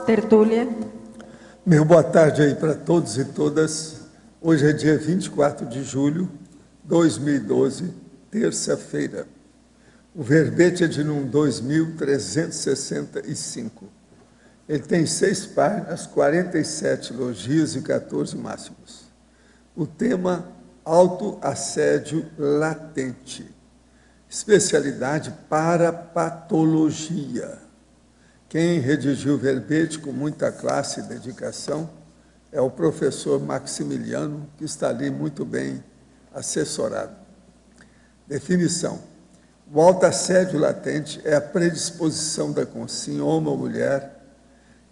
Tertúlia. Meu boa tarde aí para todos e todas. Hoje é dia 24 de julho de 2012, terça-feira. O verbete é de número 2365. Ele tem 6 páginas, 47 elogios e 14 máximos. O tema, autoassédio latente. Especialidade para patologia. Quem redigiu o verbete com muita classe e dedicação é o professor Maximiliano, que está ali muito bem assessorado. Definição. O autoassédio latente é a predisposição da consciência, homem ou mulher,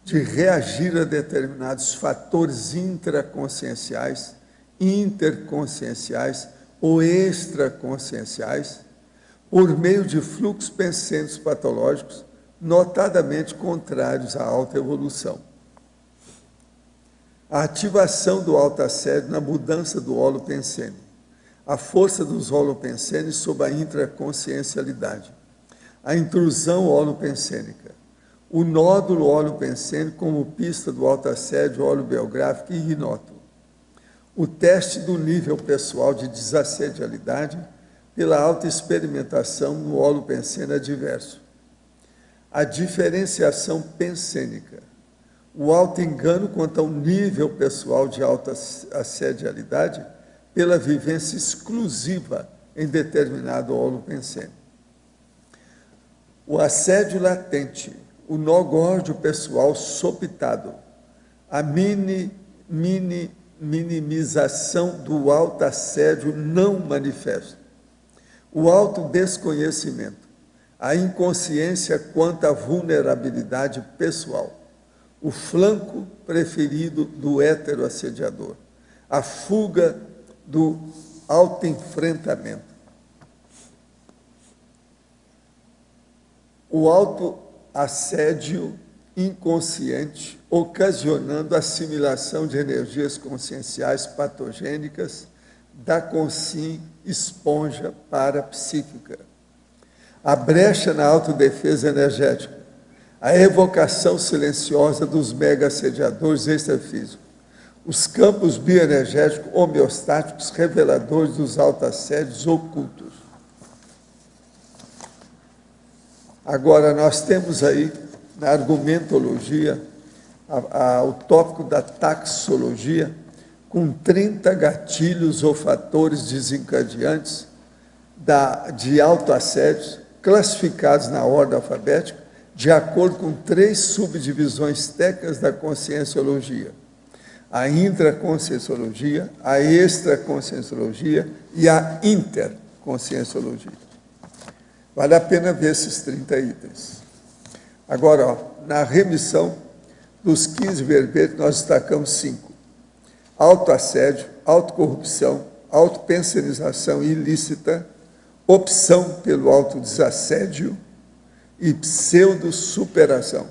de reagir a determinados fatores intraconscienciais, interconscienciais ou extraconscienciais, por meio de fluxos pensamentos patológicos, notadamente contrários à autoevolução. A ativação do autoassédio na mudança do holopensene, a força dos holopensenes sob a intraconsciencialidade, a intrusão holopensênica, o nódulo holopensênico como pista do autoassédio holobiográfico e ignoto, o teste do nível pessoal de desassedialidade pela autoexperimentação no holopensene adverso, a diferenciação pensênica, o autoengano quanto ao nível pessoal de autoassedialidade pela vivência exclusiva em determinado holopensene. O assédio latente, o nó górdio pessoal sopitado, a minimização do autoassédio não manifesto, o autodesconhecimento, a inconsciência quanto à vulnerabilidade pessoal, o flanco preferido do heteroassediador, a fuga do autoenfrentamento, o autoassédio inconsciente, ocasionando a assimilação de energias conscienciais patogênicas da consciência esponja parapsíquica, a brecha na autodefesa energética, a evocação silenciosa dos mega-assediadores extrafísicos, os campos bioenergéticos homeostáticos reveladores dos autoassédios ocultos. Agora, nós temos aí, na argumentologia, o tópico da taxologia, com 30 gatilhos ou fatores desencadeantes de autoassédios, classificados na ordem alfabética, de acordo com 3 subdivisões técnicas da conscienciologia: a intraconscienciologia, a extraconscienciologia e a interconscienciologia. Vale a pena ver esses 30 itens. Agora, na remissão dos 15 verbetes, nós destacamos 5. Autoassédio, autocorrupção, autopensenização ilícita, opção pelo autodesassédio e pseudo-superação.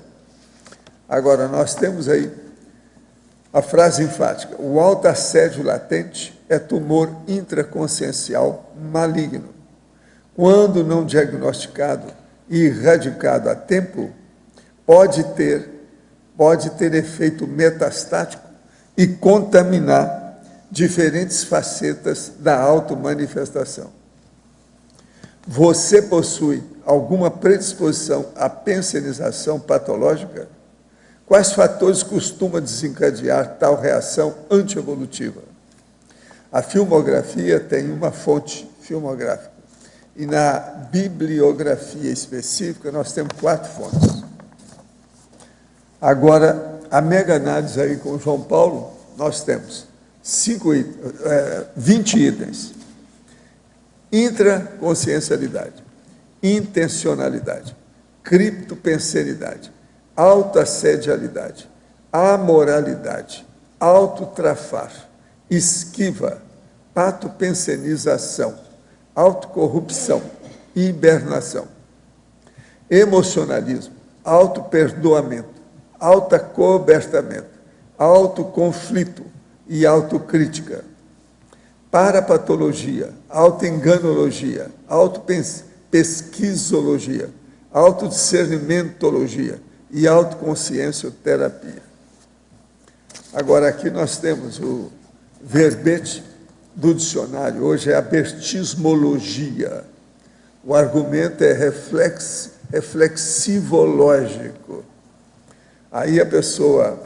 Agora, nós temos aí a frase enfática: o autoassédio latente é tumor intraconsciencial maligno. Quando não diagnosticado e erradicado a tempo, pode ter efeito metastático e contaminar diferentes facetas da automanifestação. Você possui alguma predisposição à pensenização patológica? Quais fatores costumam desencadear tal reação antievolutiva? A filmografia tem uma fonte filmográfica. E na bibliografia específica, nós temos 4 fontes. Agora, a mega-análise aí com o João Paulo, nós temos 20 itens. Intraconsciencialidade, intencionalidade, criptopensenidade, autoassedialidade, amoralidade, autotrafar, esquiva, patopensenização, autocorrupção, hibernação, emocionalismo, autoperdoamento, autoacobertamento, autoconflito e autocrítica, parapatologia, autoenganologia, autopesquisologia, autodiscernimentologia, e autoconsciencioterapia. Agora, aqui nós temos o verbete do dicionário, hoje é abertismologia. O argumento é reflexivológico. Aí a pessoa,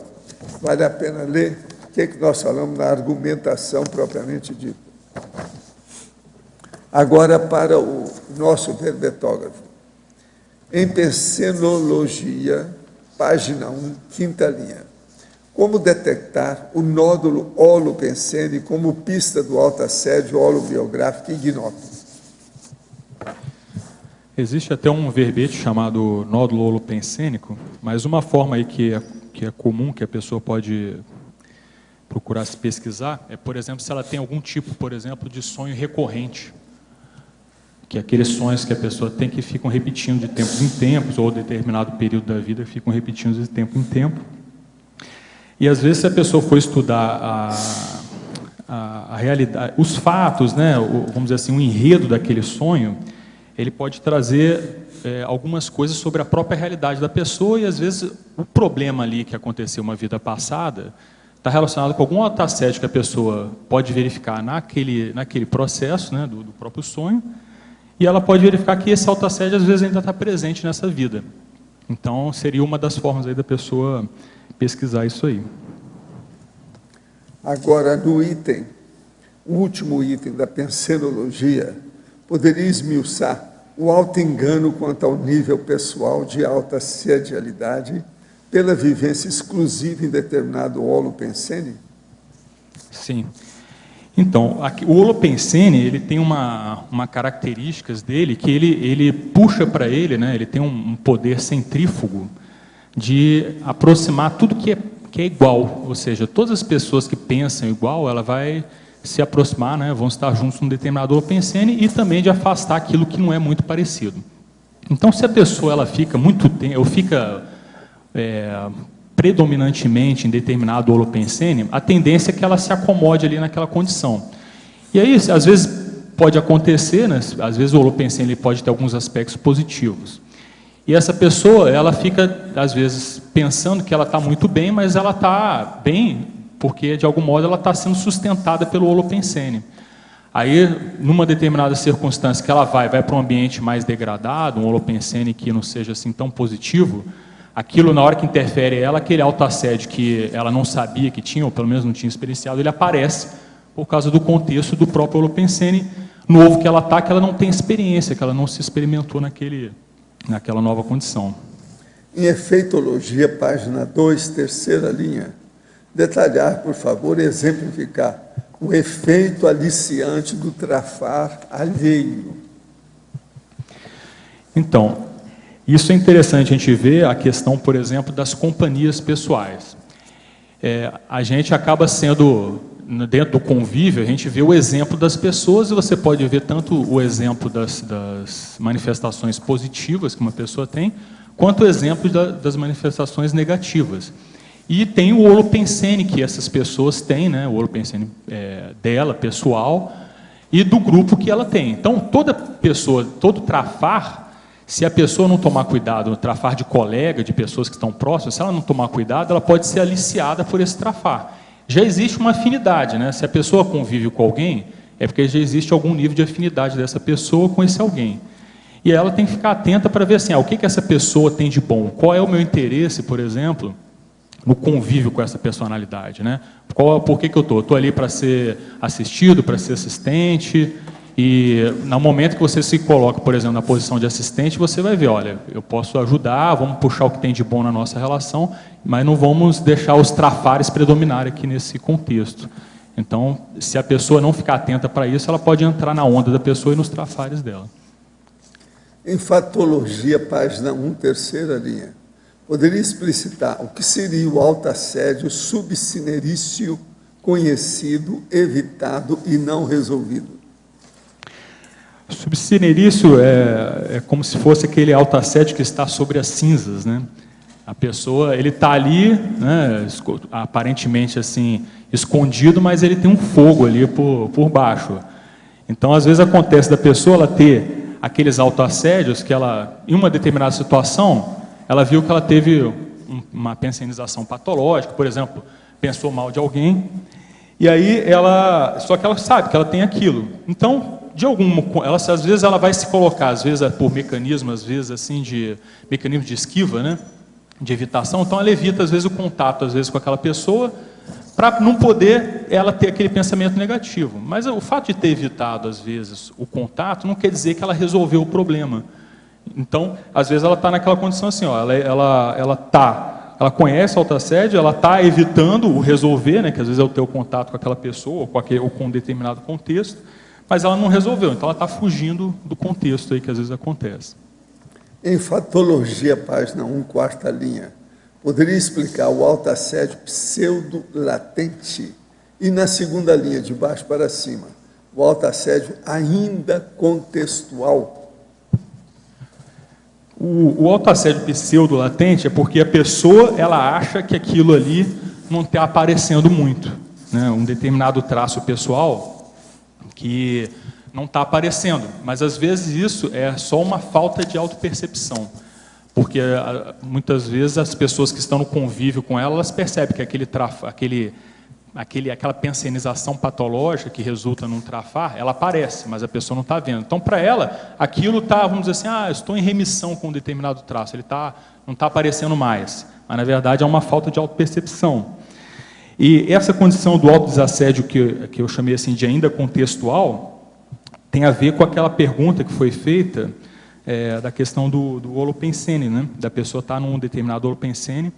vale a pena ler o que nós falamos na argumentação propriamente dita. Agora, para o nosso verbetógrafo. Em Pensenologia, página 1, quinta linha. Como detectar o nódulo holopensene como pista do autoassédio holobiográfico ignóbil? Existe até um verbete chamado nódulo holopensênico, mas uma forma aí que é comum, que a pessoa pode procurar se pesquisar, é, por exemplo, se ela tem algum tipo, por exemplo, de sonho recorrente, que é aqueles sonhos que a pessoa tem que ficam repetindo de tempos em tempos, ou determinado período da vida ficam repetindo de tempo em tempo. E às vezes, se a pessoa for estudar a realidade, os fatos, né, vamos dizer assim, o enredo daquele sonho, ele pode trazer algumas coisas sobre a própria realidade da pessoa, e às vezes o problema ali que aconteceu uma vida passada está relacionado com algum autoassédio que a pessoa pode verificar naquele processo, né, do próprio sonho, e ela pode verificar que esse autoassédio às vezes ainda está presente nessa vida. Então seria uma das formas aí da pessoa pesquisar isso aí. Agora, no item, o último item da pensenologia, poderia esmiuçar o auto-engano quanto ao nível pessoal de alta sedialidade pela vivência exclusiva em determinado holopensene? Sim. Então, aqui, o holopensene, ele tem uma características dele que ele puxa para ele, né, ele tem um poder centrífugo de aproximar tudo que é igual, ou seja, todas as pessoas que pensam igual, ela vai se aproximar, né, vão estar juntos num determinado holopensene, e também de afastar aquilo que não é muito parecido. Então, se a pessoa ela fica muito tempo, ou fica predominantemente em determinado holopensene, a tendência é que ela se acomode ali naquela condição. E aí, às vezes pode acontecer, né, às vezes o holopensene ele pode ter alguns aspectos positivos. E essa pessoa, ela fica, às vezes, pensando que ela está muito bem, mas ela está bem porque, de algum modo, ela está sendo sustentada pelo holopensene. Aí, numa determinada circunstância que ela vai para um ambiente mais degradado, um holopensene que não seja assim tão positivo, aquilo, na hora que interfere ela, aquele autoassédio que ela não sabia que tinha, ou pelo menos não tinha experienciado, ele aparece por causa do contexto do próprio holopensene novo que ela está, que ela não tem experiência, que ela não se experimentou naquela nova condição. Em Efeitologia, página 2, terceira linha, detalhar, por favor, exemplificar o efeito aliciante do trafar alheio. Então, isso é interessante a gente ver a questão, por exemplo, das companhias pessoais. A gente acaba sendo, dentro do convívio, a gente vê o exemplo das pessoas, e você pode ver tanto o exemplo das manifestações positivas que uma pessoa tem, quanto o exemplo das manifestações negativas. E tem o holopensene que essas pessoas têm, né, o holopensene dela, pessoal, e do grupo que ela tem. Então, toda pessoa, todo trafar, se a pessoa não tomar cuidado, no trafar de colega, de pessoas que estão próximas, se ela não tomar cuidado, ela pode ser aliciada por esse trafar. Já existe uma afinidade, né? Se a pessoa convive com alguém, é porque já existe algum nível de afinidade dessa pessoa com esse alguém. E ela tem que ficar atenta para ver assim, o que essa pessoa tem de bom, qual é o meu interesse, por exemplo, no convívio com essa personalidade, né? Por que eu estou? Estou ali para ser assistido, para ser assistente, e no momento que você se coloca, por exemplo, na posição de assistente, você vai ver, olha, eu posso ajudar, vamos puxar o que tem de bom na nossa relação, mas não vamos deixar os trafares predominarem aqui nesse contexto. Então, se a pessoa não ficar atenta para isso, ela pode entrar na onda da pessoa e nos trafares dela. Em Fatologia, página 1, terceira linha, poderia explicitar o que seria o autoassédio subcinerício conhecido, evitado e não resolvido? Subcinerício é como se fosse aquele autoassédio que está sobre as cinzas, né? A pessoa, ele está ali, né, aparentemente assim, escondido, mas ele tem um fogo ali por baixo. Então, às vezes acontece da pessoa ela ter aqueles autoassédios que ela, em uma determinada situação, ela viu que ela teve uma pensenização patológica, por exemplo, pensou mal de alguém, e aí só que ela sabe que ela tem aquilo. Então, às vezes ela vai se colocar, às vezes por mecanismo, às vezes assim mecanismo de esquiva, né, de evitação. Então ela evita às vezes o contato, às vezes com aquela pessoa, para não poder ela ter aquele pensamento negativo. Mas o fato de ter evitado às vezes o contato não quer dizer que ela resolveu o problema. Então, às vezes ela está naquela condição assim, ó, ela conhece a autoassédio, ela está evitando o resolver, né, que às vezes é o teu contato com aquela pessoa, ou com um determinado contexto, mas ela não resolveu, então ela está fugindo do contexto aí que às vezes acontece. Em Fatologia, página 1, quarta linha, poderia explicar o autoassédio pseudo-latente? E na segunda linha, de baixo para cima, o autoassédio ainda contextual? O autoassédio pseudo-latente é porque a pessoa ela acha que aquilo ali não está aparecendo muito, né? Um determinado traço pessoal que não está aparecendo, mas às vezes isso é só uma falta de autopercepção, porque muitas vezes as pessoas que estão no convívio com ela, elas percebem que aquela pensenização patológica que resulta num trafar, ela aparece, mas a pessoa não está vendo. Então, para ela, aquilo está, vamos dizer assim, eu estou em remissão com um determinado traço, ele não está aparecendo mais, mas na verdade é uma falta de autopercepção. E essa condição do autodesassédio que eu chamei assim de ainda contextual, tem a ver com aquela pergunta que foi feita da questão do holopensene, né? Da pessoa estar num determinado holopensene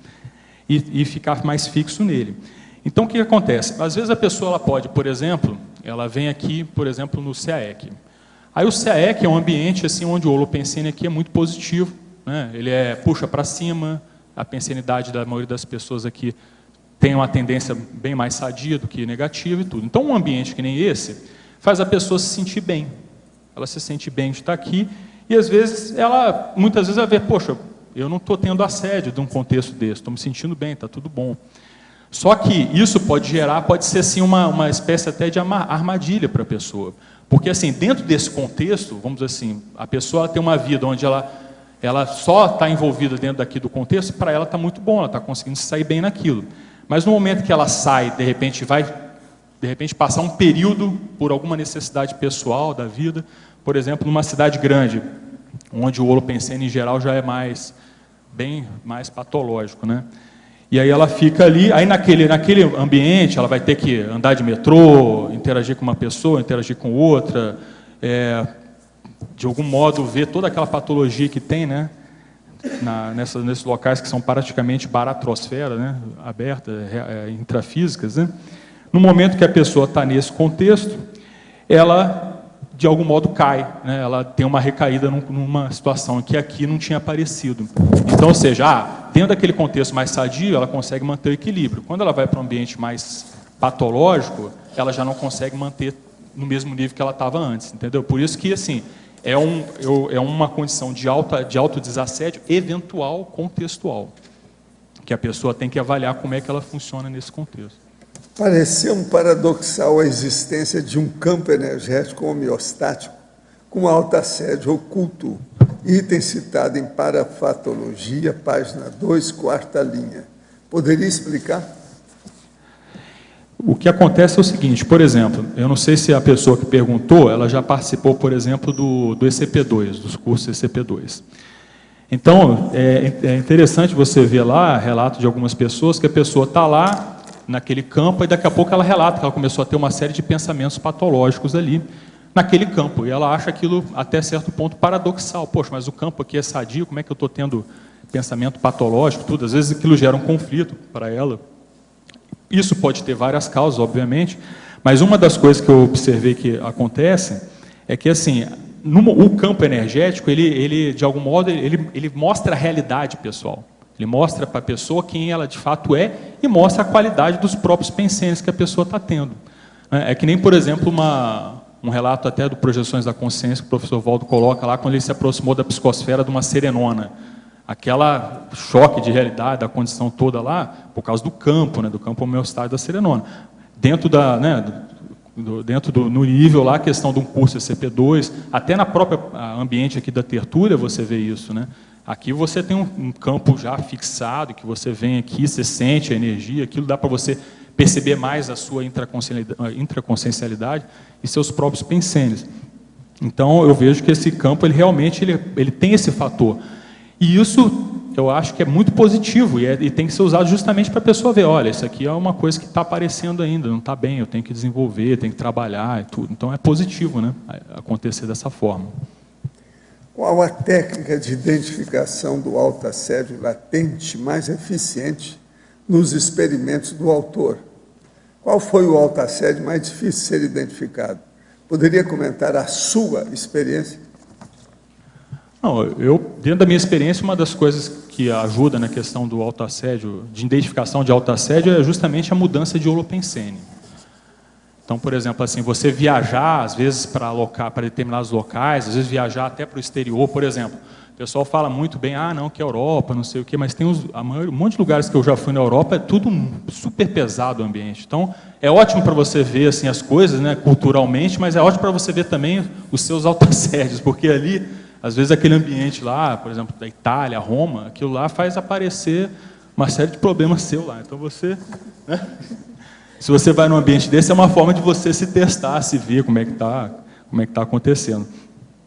e ficar mais fixo nele. Então, o que acontece? Às vezes a pessoa ela pode, por exemplo, ela vem aqui, por exemplo, no CAEC. Aí o CAEC é um ambiente assim, onde o holopensene aqui é muito positivo, né? Ele puxa para cima, a pensenidade da maioria das pessoas aqui tem uma tendência bem mais sadia do que negativa e tudo. Então, um ambiente que nem esse faz a pessoa se sentir bem. Ela se sente bem de estar aqui e, às vezes, muitas vezes ela vê, poxa, eu não estou tendo assédio de um contexto desse, estou me sentindo bem, está tudo bom. Só que isso pode ser assim uma espécie até de armadilha para a pessoa. Porque assim, dentro desse contexto, vamos dizer assim, a pessoa tem uma vida onde ela só está envolvida dentro daqui do contexto, para ela está muito bom, ela está conseguindo sair bem naquilo. Mas no momento que ela sai, de repente passar um período por alguma necessidade pessoal da vida, por exemplo, numa cidade grande, onde o holopensene em geral já é bem mais patológico, né? E aí ela fica ali, aí naquele ambiente ela vai ter que andar de metrô, interagir com uma pessoa, interagir com outra, de algum modo ver toda aquela patologia que tem, né, nesses locais que são praticamente baratrosfera, né, aberta, intrafísicas, né. No momento que a pessoa está nesse contexto, ela de algum modo cai, né? Ela tem uma recaída numa situação que aqui não tinha aparecido. Então, ou seja, dentro daquele contexto mais sadio, ela consegue manter o equilíbrio. Quando ela vai para um ambiente mais patológico, ela já não consegue manter no mesmo nível que ela estava antes, entendeu? Por isso que, assim, é uma condição de autodesassédio eventual contextual, que a pessoa tem que avaliar como é que ela funciona nesse contexto. Pareceu um paradoxal a existência de um campo energético homeostático com autoassédio oculto, item citado em Parafatologia, página 2, quarta linha. Poderia explicar? O que acontece é o seguinte, por exemplo, eu não sei se a pessoa que perguntou, ela já participou, por exemplo, do ECP2, dos cursos ECP2. Então, é interessante você ver lá, relato de algumas pessoas, que a pessoa está lá, naquele campo, e daqui a pouco ela relata que ela começou a ter uma série de pensamentos patológicos ali, naquele campo, e ela acha aquilo, até certo ponto, paradoxal. Poxa, mas o campo aqui é sadio, como é que eu estou tendo pensamento patológico, tudo? Às vezes aquilo gera um conflito para ela. Isso pode ter várias causas, obviamente, mas uma das coisas que eu observei que acontece é que, assim, o campo energético, ele de algum modo, ele mostra a realidade pessoal. Ele mostra para a pessoa quem ela de fato é e mostra a qualidade dos próprios pensenes que a pessoa está tendo. É que nem, por exemplo, um relato até do Projeções da Consciência que o professor Valdo coloca lá, quando ele se aproximou da psicosfera de uma serenona. Aquela choque de realidade, da condição toda lá, por causa do campo, né, do campo homeostático da serenona. Dentro no nível lá, a questão de um curso ECP2, até na própria ambiente aqui da tertúlia você vê isso, né? Aqui você tem um campo já fixado, que você vem aqui, você sente a energia, aquilo dá para você perceber mais a sua intraconsciencialidade e seus próprios pensênios. Então, eu vejo que esse campo, ele realmente ele tem esse fator. E isso, eu acho que é muito positivo, e tem que ser usado justamente para a pessoa ver, olha, isso aqui é uma coisa que está aparecendo ainda, não está bem, eu tenho que desenvolver, tenho que trabalhar e tudo. Então, é positivo, né, acontecer dessa forma. Qual a técnica de identificação do autoassédio latente mais eficiente nos experimentos do autor? Qual foi o autoassédio mais difícil de ser identificado? Poderia comentar a sua experiência? Não, dentro da minha experiência, uma das coisas que ajuda na questão do autoassédio, de identificação de autoassédio, é justamente a mudança de holopensene. Então, por exemplo, assim, você viajar, às vezes, para determinados locais, às vezes viajar até para o exterior, por exemplo. O pessoal fala muito bem, não, que é Europa, não sei o quê, mas tem um monte de lugares que eu já fui na Europa, é tudo super pesado o ambiente. Então, é ótimo para você ver assim, as coisas, né, culturalmente, mas é ótimo para você ver também os seus autoassédios, porque ali, às vezes, aquele ambiente lá, por exemplo, da Itália, Roma, aquilo lá faz aparecer uma série de problemas seu lá. Então, você... Né? Se você vai num ambiente desse, é uma forma de você se testar, se ver como é que está acontecendo.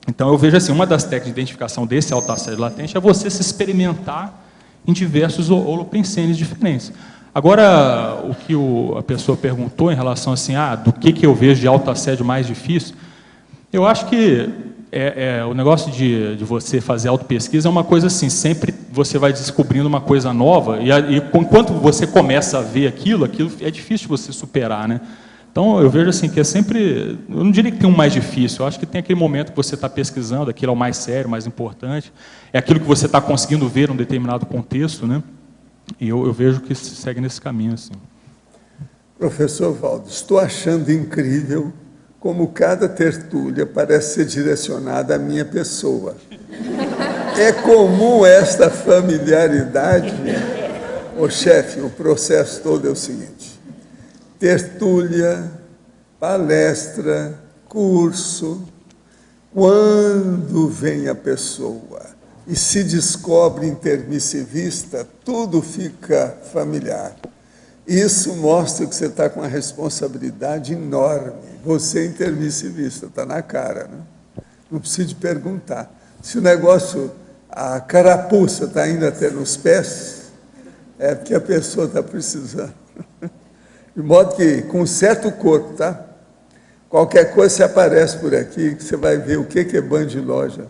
Então, eu vejo assim, uma das técnicas de identificação desse autoassédio latente é você se experimentar em diversos holopensenes diferentes. Agora, o que a pessoa perguntou em relação assim, do que eu vejo de autoassédio mais difícil, eu acho que o negócio de você fazer autopesquisa é uma coisa assim, sempre você vai descobrindo uma coisa nova, e enquanto você começa a ver aquilo é difícil de você superar, né? Então, eu vejo assim que é sempre, eu não diria que tem um mais difícil, eu acho que tem aquele momento que você está pesquisando, aquilo é o mais sério, mais importante, é aquilo que você está conseguindo ver num determinado contexto, né? E eu vejo que segue nesse caminho, assim. Professor Valdo, estou achando incrível como cada tertúlia parece ser direcionada à minha pessoa. É comum esta familiaridade? Ô chefe, o processo todo é o seguinte: tertúlia, palestra, curso, quando vem a pessoa e se descobre intermissivista, tudo fica familiar. Isso mostra que você está com uma responsabilidade enorme. Você é intermissivista, está na cara, né? Não precisa de perguntar. Se o negócio, a carapuça está indo até nos pés, é porque a pessoa está precisando. De modo que, com um certo corpo, tá? Qualquer coisa você aparece por aqui, que você vai ver o que é banho de loja.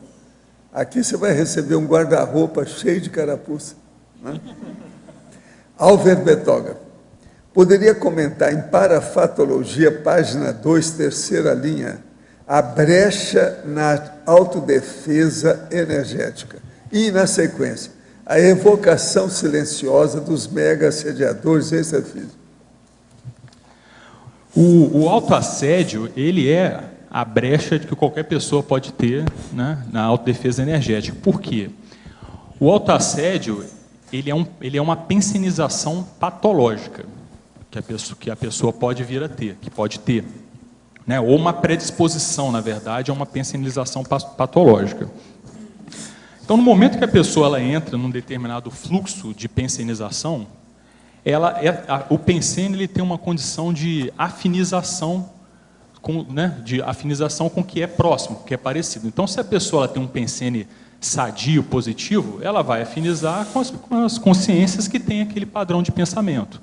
Aqui você vai receber um guarda-roupa cheio de carapuça, né? Álver Betoga, poderia comentar em Parafatologia, página 2, terceira linha, a brecha na autodefesa energética. E, na sequência, a evocação silenciosa dos mega-assediadores extrafísicos. O autoassédio, ele é a brecha que qualquer pessoa pode ter, né, na autodefesa energética. Por quê? O autoassédio, ele é uma pensinização patológica que a pessoa pode vir a ter, que pode ter, né, ou uma predisposição, na verdade, a uma pensinização patológica. Então, no momento que a pessoa entra num determinado fluxo de pensinização, o pensene ele tem uma condição de afinização com o que é próximo, que é parecido. Então, se a pessoa tem um pensene sadio, positivo, ela vai afinizar com as consciências que têm aquele padrão de pensamento.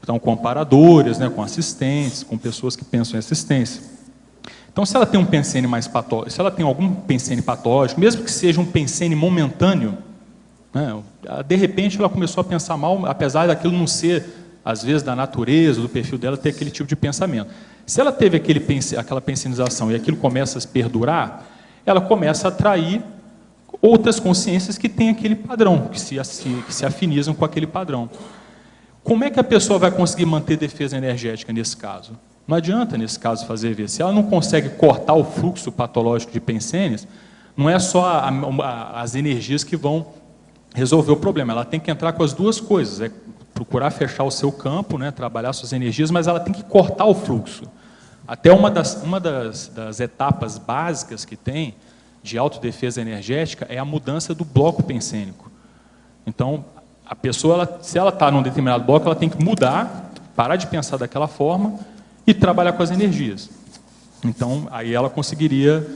Então, com amparadores, né, com assistentes, com pessoas que pensam em assistência. Então, se ela tem um pensene mais patológico, se ela tem algum pensene patológico, mesmo que seja um pensene momentâneo, né, de repente ela começou a pensar mal, apesar daquilo não ser, às vezes, da natureza, do perfil dela, ter aquele tipo de pensamento. Se ela teve aquela pensinização e aquilo começa a se perdurar, ela começa a atrair outras consciências que têm aquele padrão, que se afinizam com aquele padrão. Como é que a pessoa vai conseguir manter defesa energética nesse caso? Não adianta, nesse caso, fazer ver. Se ela não consegue cortar o fluxo patológico de pensenes, não é só as energias que vão resolver o problema. Ela tem que entrar com as duas coisas, procurar fechar o seu campo, né, trabalhar suas energias, mas ela tem que cortar o fluxo. Até uma das etapas básicas que tem, de autodefesa energética é a mudança do bloco pensênico. Então, a pessoa, se ela está num determinado bloco, ela tem que mudar, parar de pensar daquela forma e trabalhar com as energias. Então, aí ela conseguiria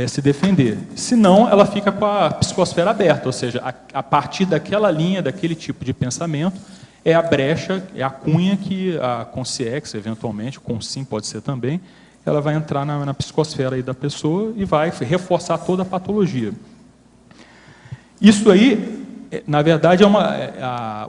se defender. Se não, ela fica com a psicosfera aberta, ou seja, a partir daquela linha, daquele tipo de pensamento, é a brecha, é a cunha que a consciência, eventualmente, o consim pode ser também, ela vai entrar na psicosfera aí da pessoa e vai reforçar toda a patologia. Isso aí, na verdade,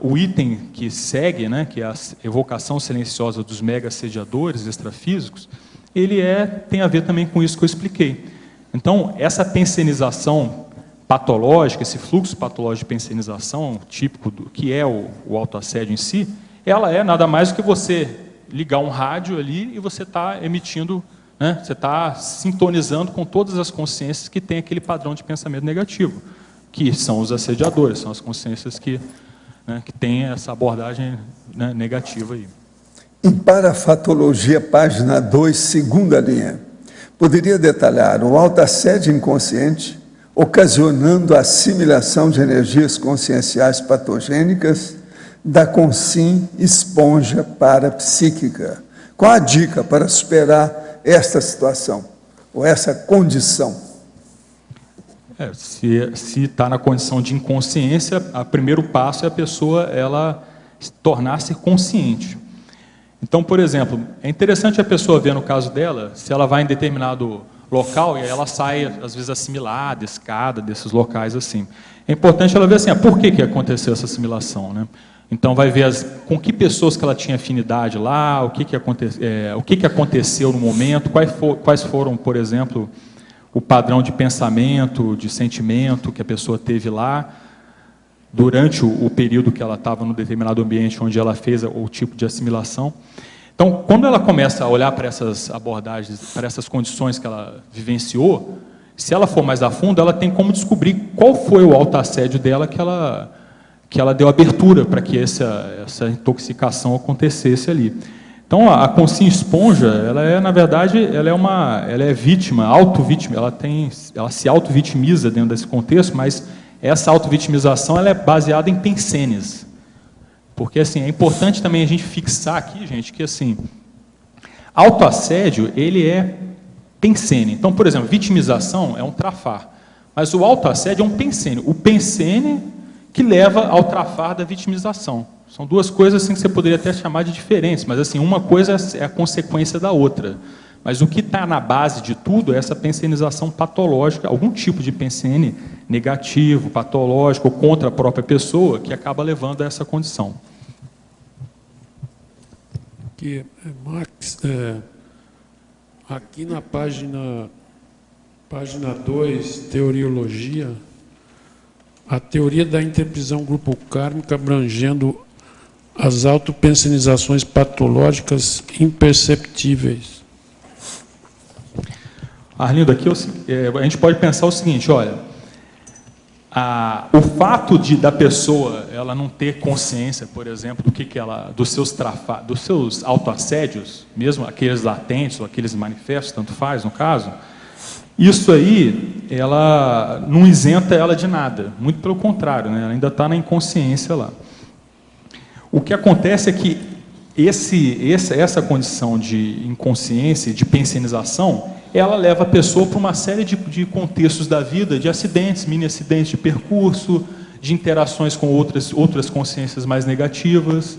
o item que segue, né, que é a evocação silenciosa dos mega-assediadores extrafísicos, ele tem a ver também com isso que eu expliquei. Então, essa pensenização patológica, esse fluxo patológico de pensenização, típico do que é o autoassédio em si, ela é nada mais do que você ligar um rádio ali e você está emitindo, né, você está sintonizando com todas as consciências que têm aquele padrão de pensamento negativo, que são os assediadores, são as consciências que têm essa abordagem, né, negativa aí. Em Parafatologia, página 2, segunda linha, poderia detalhar o autoassédio inconsciente, ocasionando a assimilação de energias conscienciais patogênicas da consim esponja parapsíquica. Qual a dica para superar esta situação, ou essa condição? Se está na condição de inconsciência, o primeiro passo é a pessoa tornar-se consciente. Então, por exemplo, é interessante a pessoa ver no caso dela, se ela vai em determinado local e aí ela sai, às vezes, assimilada, escada desses locais assim. É importante ela ver assim, por que aconteceu essa assimilação, né? Então, vai ver com que pessoas que ela tinha afinidade lá, o que aconteceu no momento, quais foram, por exemplo, o padrão de pensamento, de sentimento que a pessoa teve lá, durante o período que ela estava no determinado ambiente onde ela fez o tipo de assimilação. Então, quando ela começa a olhar para essas abordagens, para essas condições que ela vivenciou, se ela for mais a fundo, ela tem como descobrir qual foi o autoassédio dela que ela deu abertura para que essa intoxicação acontecesse ali. Então, a consciência esponja, na verdade, ela é vítima, auto-vítima, ela se auto-vitimiza dentro desse contexto, mas essa auto-vitimização ela é baseada em pensenes. Porque assim, é importante também a gente fixar aqui, gente, que assim, autoassédio, ele é pensene. Então, por exemplo, vitimização é um trafar. Mas o autoassédio é um pensene. O pensene que leva ao trafar da vitimização. São duas coisas assim, que você poderia até chamar de diferentes, mas assim, uma coisa é a consequência da outra. Mas o que está na base de tudo é essa pensenização patológica, algum tipo de pensene negativo, patológico, ou contra a própria pessoa, que acaba levando a essa condição. Que, Max, aqui na página 2, Teoriologia, a teoria da interprisão grupo kármica abrangendo as autopensenizações patológicas imperceptíveis. Arlindo, aqui a gente pode pensar o seguinte, olha, o fato da pessoa ela não ter consciência, por exemplo, dos seus autoassédios, mesmo aqueles latentes ou aqueles manifestos, tanto faz no caso, isso aí, ela não isenta ela de nada, muito pelo contrário, né? Ela ainda está na inconsciência lá. O que acontece é que essa condição de inconsciência, de pensenização, ela leva a pessoa para uma série de contextos da vida, de acidentes, mini-acidentes de percurso, de interações com outras consciências mais negativas.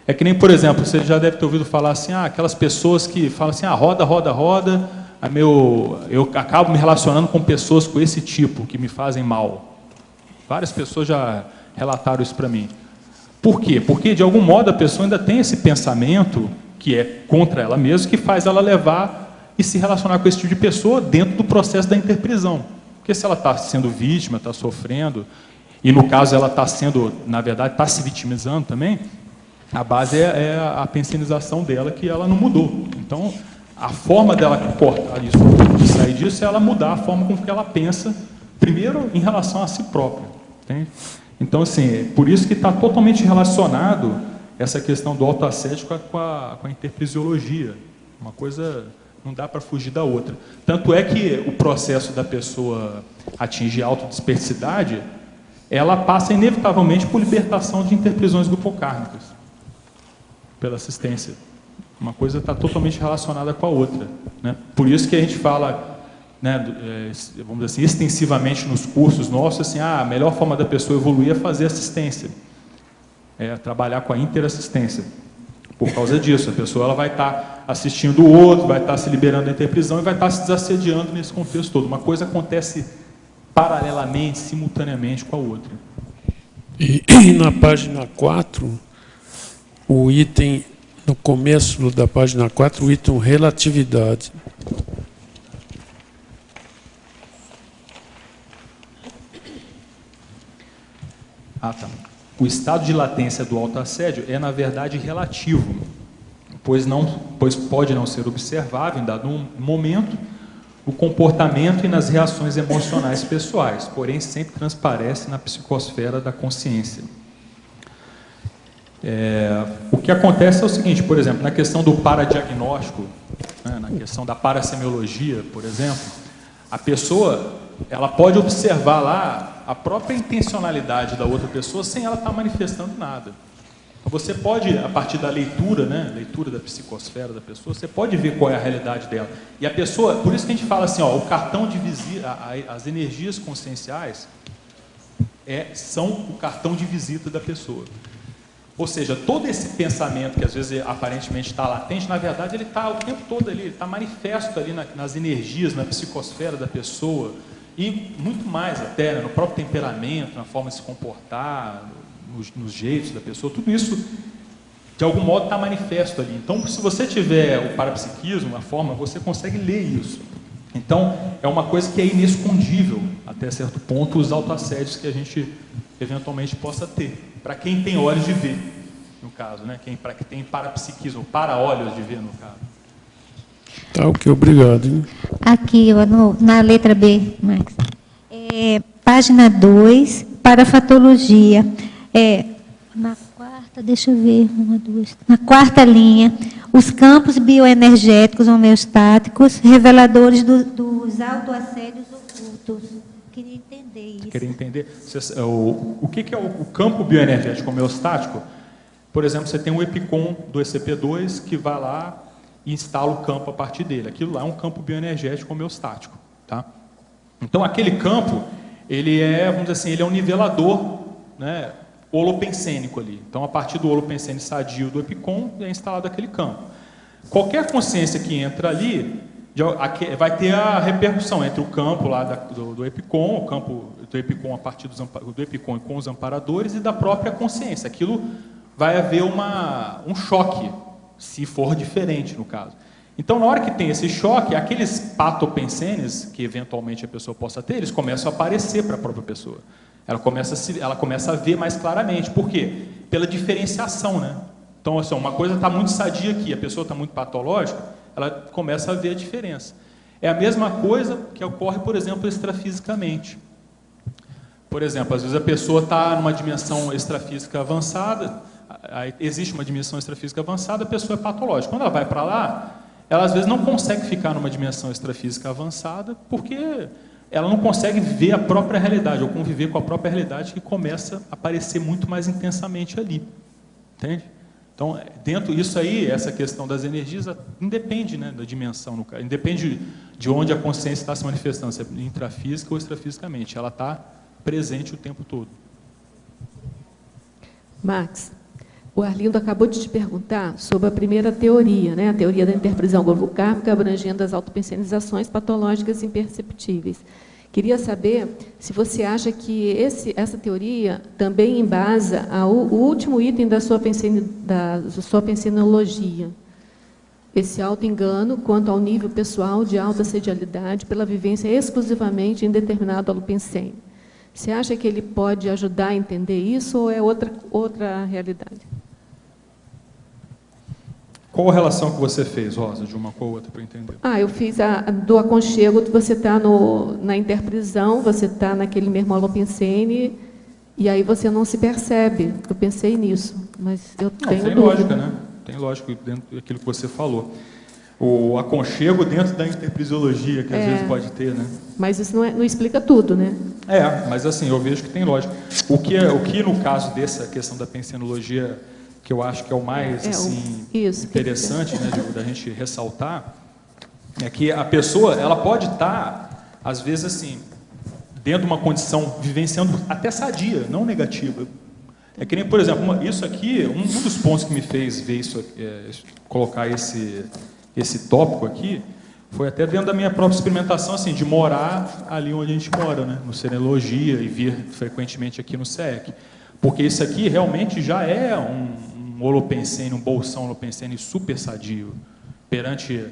É que nem, por exemplo, você já deve ter ouvido falar assim, aquelas pessoas que falam assim, roda, roda, roda, eu acabo me relacionando com pessoas com esse tipo, que me fazem mal. Várias pessoas já relataram isso para mim. Por quê? Porque, de algum modo, a pessoa ainda tem esse pensamento, que é contra ela mesma, que faz ela levar e se relacionar com esse tipo de pessoa dentro do processo da interprisão. Porque se ela está sendo vítima, está sofrendo, e no caso ela está sendo, na verdade, está se vitimizando também, a base é a pensenização dela, que ela não mudou. Então, a forma dela cortar isso, de sair disso, é ela mudar a forma com que ela pensa, primeiro em relação a si própria. Entende? Então, assim, por isso que está totalmente relacionado essa questão do autoassédio com a interprisiologia. Uma coisa Não dá para fugir da outra. Tanto é que o processo da pessoa atingir autodispersidade, ela passa inevitavelmente por libertação de interprisões grupocármicas, pela assistência. Uma coisa está totalmente relacionada com a outra, né? Por isso que a gente fala, né, vamos dizer assim, extensivamente nos cursos nossos, assim, a melhor forma da pessoa evoluir é fazer assistência, trabalhar com a interassistência. Por causa disso, a pessoa ela vai estar assistindo o outro, vai estar se liberando da interprisão e vai estar se desassediando nesse contexto todo. Uma coisa acontece paralelamente, simultaneamente com a outra. E na página 4, o item, no começo da página 4, o item relatividade. Ah, tá. O estado de latência do autoassédio é, na verdade, relativo, pois pode não ser observável, em dado momento, o comportamento e nas reações emocionais pessoais, porém sempre transparece na psicosfera da consciência. O que acontece é o seguinte, por exemplo, na questão do paradiagnóstico, né, na questão da parasemiologia, por exemplo, a pessoa ela pode observar lá a própria intencionalidade da outra pessoa sem ela estar manifestando nada. Então, você pode, a partir da leitura, né, leitura da psicosfera da pessoa, você pode ver qual é a realidade dela. E a pessoa, por isso que a gente fala assim, ó, o cartão de visita, as energias conscienciais são o cartão de visita da pessoa. Ou seja, todo esse pensamento que às vezes aparentemente está latente, na verdade ele está o tempo todo ali, ele está manifesto ali nas energias, na psicosfera da pessoa, e muito mais até, né, no próprio temperamento, na forma de se comportar, nos jeitos da pessoa, tudo isso de algum modo está manifesto ali. Então, se você tiver o parapsiquismo, a forma, você consegue ler isso. Então, é uma coisa que é inescondível, até certo ponto, os autoassédios que a gente eventualmente possa ter, para quem tem olhos de ver, no caso, né? Para quem tem parapsiquismo, para-olhos de ver, no caso. Tá, ok, obrigado. Hein? Aqui, ó, na letra B, Max. Página 2, parafatologia. Na quarta, deixa eu ver, na quarta linha, os campos bioenergéticos homeostáticos, reveladores dos autoassédios ocultos. Queria entender isso. Queria entender. O que é o campo bioenergético homeostático? Por exemplo, você tem um EPICOM do ECP2 que vai lá e instala o campo a partir dele. Aquilo lá é um campo bioenergético homeostático. Tá? Então, aquele campo, ele vamos dizer assim, ele é um nivelador, né, holopensênico ali. Então, a partir do holopensene sadio do EPICOM, é instalado aquele campo. Qualquer consciência que entra ali, vai ter a repercussão entre o campo lá do EPICOM, o campo do EPICOM a partir do EPICOM com os amparadores e da própria consciência. Aquilo vai haver um choque, se for diferente no caso. Então, na hora que tem esse choque, aqueles patopensenes que eventualmente a pessoa possa ter, eles começam a aparecer para a própria pessoa. Ela começa a ver mais claramente. Por quê? Pela diferenciação, né? Então, assim, uma coisa está muito sadia aqui, a pessoa está muito patológica, ela começa a ver a diferença. É a mesma coisa que ocorre, por exemplo, extrafisicamente. Por exemplo, às vezes a pessoa está numa dimensão extrafísica avançada, existe uma dimensão extrafísica avançada, a pessoa é patológica. Quando ela vai para lá, ela às vezes não consegue ficar numa dimensão extrafísica avançada, porque ela não consegue ver a própria realidade, ou conviver com a própria realidade que começa a aparecer muito mais intensamente ali. Entende? Então, dentro disso aí, essa questão das energias, independe, né, da dimensão, independe de onde a consciência está se manifestando, se é intrafísica ou extrafisicamente, ela está presente o tempo todo. Max, o Arlindo acabou de te perguntar sobre a primeira teoria, né, a teoria da interprisão grupocármica abrangendo as autopensenizações patológicas imperceptíveis. Queria saber se você acha que essa teoria também embasa o último item da sua pensenologia, esse auto-engano quanto ao nível pessoal de autoassedialidade pela vivência exclusivamente em determinado holopensene. Você acha que ele pode ajudar a entender isso ou é outra realidade? Qual a relação que você fez, Rosa, de uma com a outra, para entender? Eu fiz do aconchego, você está na interprisão, você está naquele mesmo holopensene, e aí você não se percebe. Eu pensei nisso, mas eu tenho tem dúvida. lógica, né? Tem lógica dentro daquilo que você falou. o aconchego dentro da interprisiologia que às vezes pode ter, né? Mas isso não explica tudo, né? Mas assim, eu vejo que tem lógica. O que no caso dessa questão da pensenologia, que eu acho que é o mais interessante, né, da gente ressaltar, é que a pessoa, ela pode estar, às vezes assim, dentro de uma condição, vivenciando até sadia, não negativa. É que nem, por exemplo, isso aqui, um dos pontos que me fez ver isso, colocar esse tópico aqui, foi até dentro da minha própria experimentação, assim, de morar ali onde a gente mora, né, no Senologia, e vir frequentemente aqui no SEC. Porque isso aqui realmente já é um holopensene, um bolsão holopensene super sadio, perante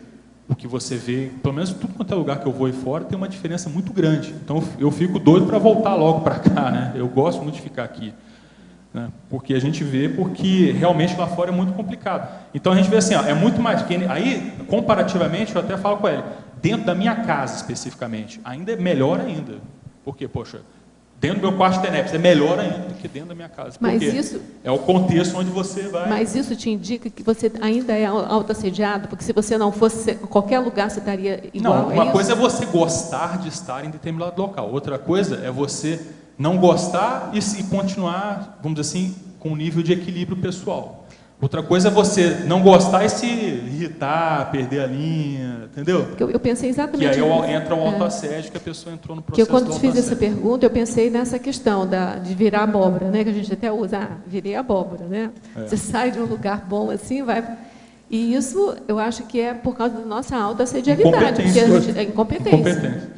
o que você vê, pelo menos tudo quanto é lugar que eu vou aí fora, tem uma diferença muito grande. Então, eu fico doido para voltar logo para cá, né? Eu gosto muito de ficar aqui, né? Porque a gente vê, porque realmente lá fora é muito complicado. Então, a gente vê assim, ó, é muito mais... Aí, comparativamente, eu até falo com ele, dentro da minha casa, especificamente, ainda é melhor ainda. Porque, poxa, dentro do meu quarto de TENEPS é melhor ainda do que dentro da minha casa. Mas porque isso... é o contexto onde você vai... Mas isso te indica que você ainda é autoassediado? Porque se você não fosse, qualquer lugar você estaria igual. Não, uma coisa é você gostar de estar em determinado local. Outra coisa é você não gostar e continuar, vamos dizer assim, com um nível de equilíbrio pessoal. Outra coisa é você não gostar e se irritar, perder a linha, entendeu? Porque eu pensei exatamente... Que aí entra o autoassédio, que a pessoa entrou no processo que eu, quando do fiz essa autoassédio. pergunta, eu pensei nessa questão de virar abóbora, né? Que a gente até usa, virei abóbora, né? Você sai de um lugar bom assim, vai... E isso, eu acho que é por causa da nossa autoassedialidade, porque a gente é incompetência.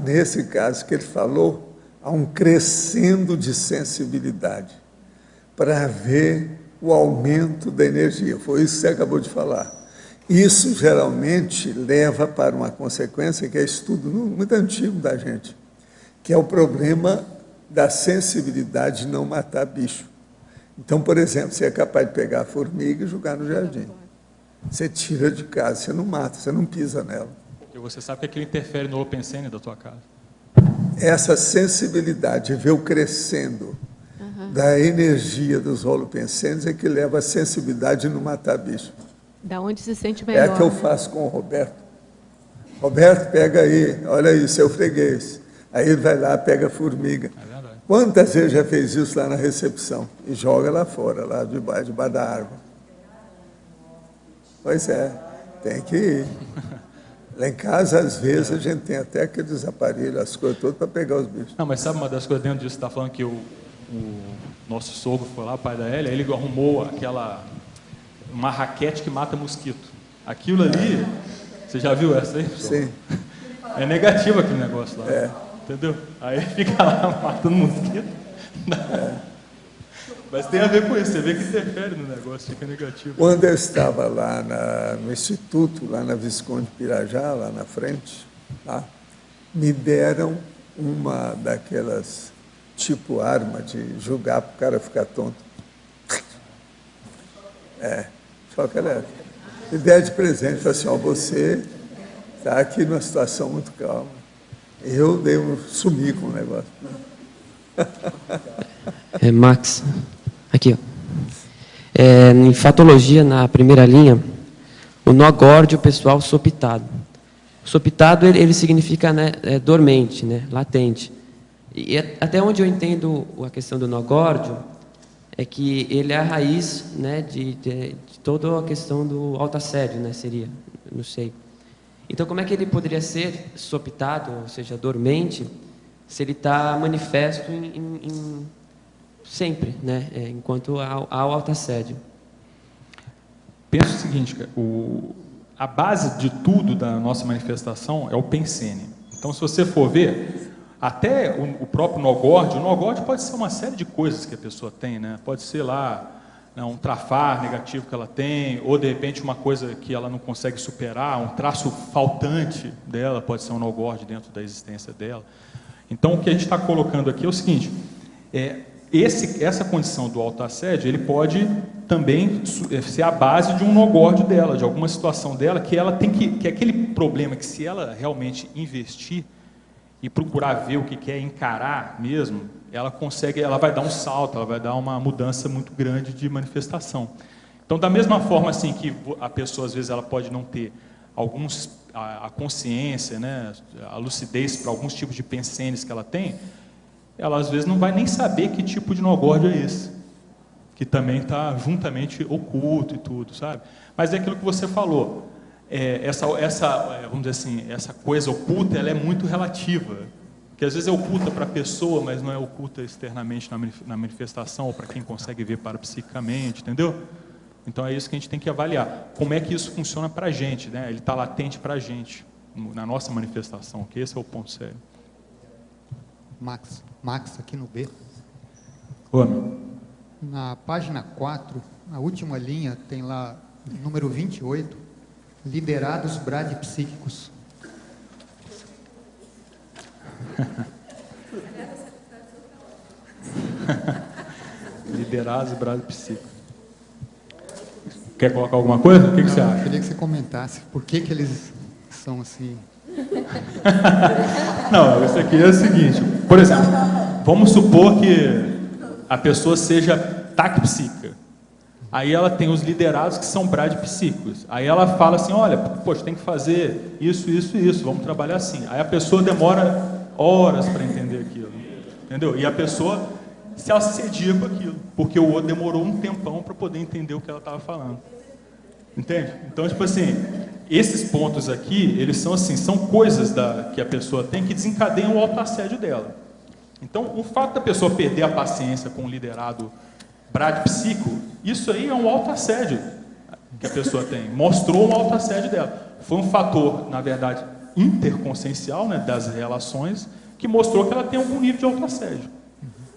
Nesse caso que ele falou, há um crescendo de sensibilidade para ver o aumento da energia. Foi isso que você acabou de falar. Isso geralmente leva para uma consequência que é estudo muito antigo da gente, que é o problema da sensibilidade de não matar bicho. Então, por exemplo, você é capaz de pegar a formiga e jogar no jardim. Você tira de casa, você não mata, você não pisa nela. Porque você sabe que aquilo interfere no holopensene da tua casa. Essa sensibilidade, ver o crescendo da energia dos holopensenes é que leva a sensibilidade de não matar bicho. Da onde se sente É melhor. a que eu faço com o Roberto. Roberto, pega aí, olha aí, seu freguês. Aí ele vai lá, pega a formiga. É verdade. Quantas vezes já fez isso lá na recepção? E joga lá fora, lá debaixo da árvore. Pois é, tem que ir. Lá em casa, às vezes, a gente tem até aqueles aparelhos, as coisas todas, para pegar os bichos. Não, mas sabe uma das coisas dentro disso que você está falando, que o nosso sogro foi lá, o pai da Hélia, ele arrumou uma raquete que mata mosquito. Aquilo ali, você já viu essa aí? Sim. É negativo aquele negócio lá. É. Entendeu? Aí fica lá matando mosquito. Mas tem a ver com isso, você vê que interfere no negócio, fica negativo. Quando eu estava lá no Instituto, lá na Visconde Pirajá, lá na frente, tá? Me deram uma daquelas tipo arma de jogar para o cara ficar tonto. Só que ela ideia de presente, falei assim, você está aqui numa situação muito calma. Eu sumi com o negócio. Max, aqui, ó. Em fatologia, na primeira linha, o nó górdio pessoal sopitado. O sopitado, ele significa, né, dormente, né, latente. E até onde eu entendo a questão do nó górdio, é que ele é a raiz, né, de toda a questão do autoassédio, né, seria, não sei. Então, como é que ele poderia ser sopitado, ou seja, dormente, se ele está manifesto sempre, né, enquanto ao autoassédio? Pensa o seguinte, cara, a base de tudo da nossa manifestação é o pensene. Então, se você for ver, até o próprio nó górdio pode ser uma série de coisas que a pessoa tem, né? Pode ser lá, né, um trafar negativo que ela tem, ou de repente uma coisa que ela não consegue superar, um traço faltante dela, pode ser um nó górdio dentro da existência dela. Então, o que a gente está colocando aqui é o seguinte, essa condição do autoassédio, ele pode também ser a base de um nó górdio dela, de alguma situação dela, que ela tem que aquele problema que, se ela realmente investir e procurar ver o que quer encarar mesmo, ela vai dar um salto, ela vai dar uma mudança muito grande de manifestação. Então, da mesma forma assim que a pessoa, às vezes, ela pode não ter a consciência, né, a lucidez para alguns tipos de pensenes que ela tem, ela, às vezes, não vai nem saber que tipo de nogórdio é esse, que também está juntamente oculto e tudo, sabe? Mas é aquilo que você falou, vamos dizer assim, essa coisa oculta, ela é muito relativa, que às vezes é oculta para a pessoa, mas não é oculta externamente na manifestação, ou para quem consegue ver parapsiquicamente, entendeu? Então é isso que a gente tem que avaliar. Como é que isso funciona para a gente, né? Ele está latente para a gente, na nossa manifestação, que esse é o ponto sério. Max, aqui no B. Ô, Na página 4, a última linha, tem lá, número 28, liderados bradipsíquicos. Liderados bradipsíquicos. Quer colocar alguma coisa? O que você acha? Eu queria que você comentasse por que eles são assim. Não, isso aqui é o seguinte, por exemplo, vamos supor que a pessoa seja taquipsíquica. Aí ela tem os liderados que são bradipsíquicos. Aí ela fala assim, olha, poxa, tem que fazer isso, vamos trabalhar assim. Aí a pessoa demora horas para entender aquilo, entendeu? E a pessoa se assedia com aquilo, porque o outro demorou um tempão para poder entender o que ela estava falando. Entende? Então, tipo assim, esses pontos aqui, eles são assim, são coisas que a pessoa tem que desencadeiam o autoassédio dela. Então, o fato da pessoa perder a paciência com o liderado bradipsíquico, isso aí é um autoassédio que a pessoa tem. Mostrou um autoassédio dela. Foi um fator, na verdade, interconsciencial, né, das relações, que mostrou que ela tem algum nível de autoassédio.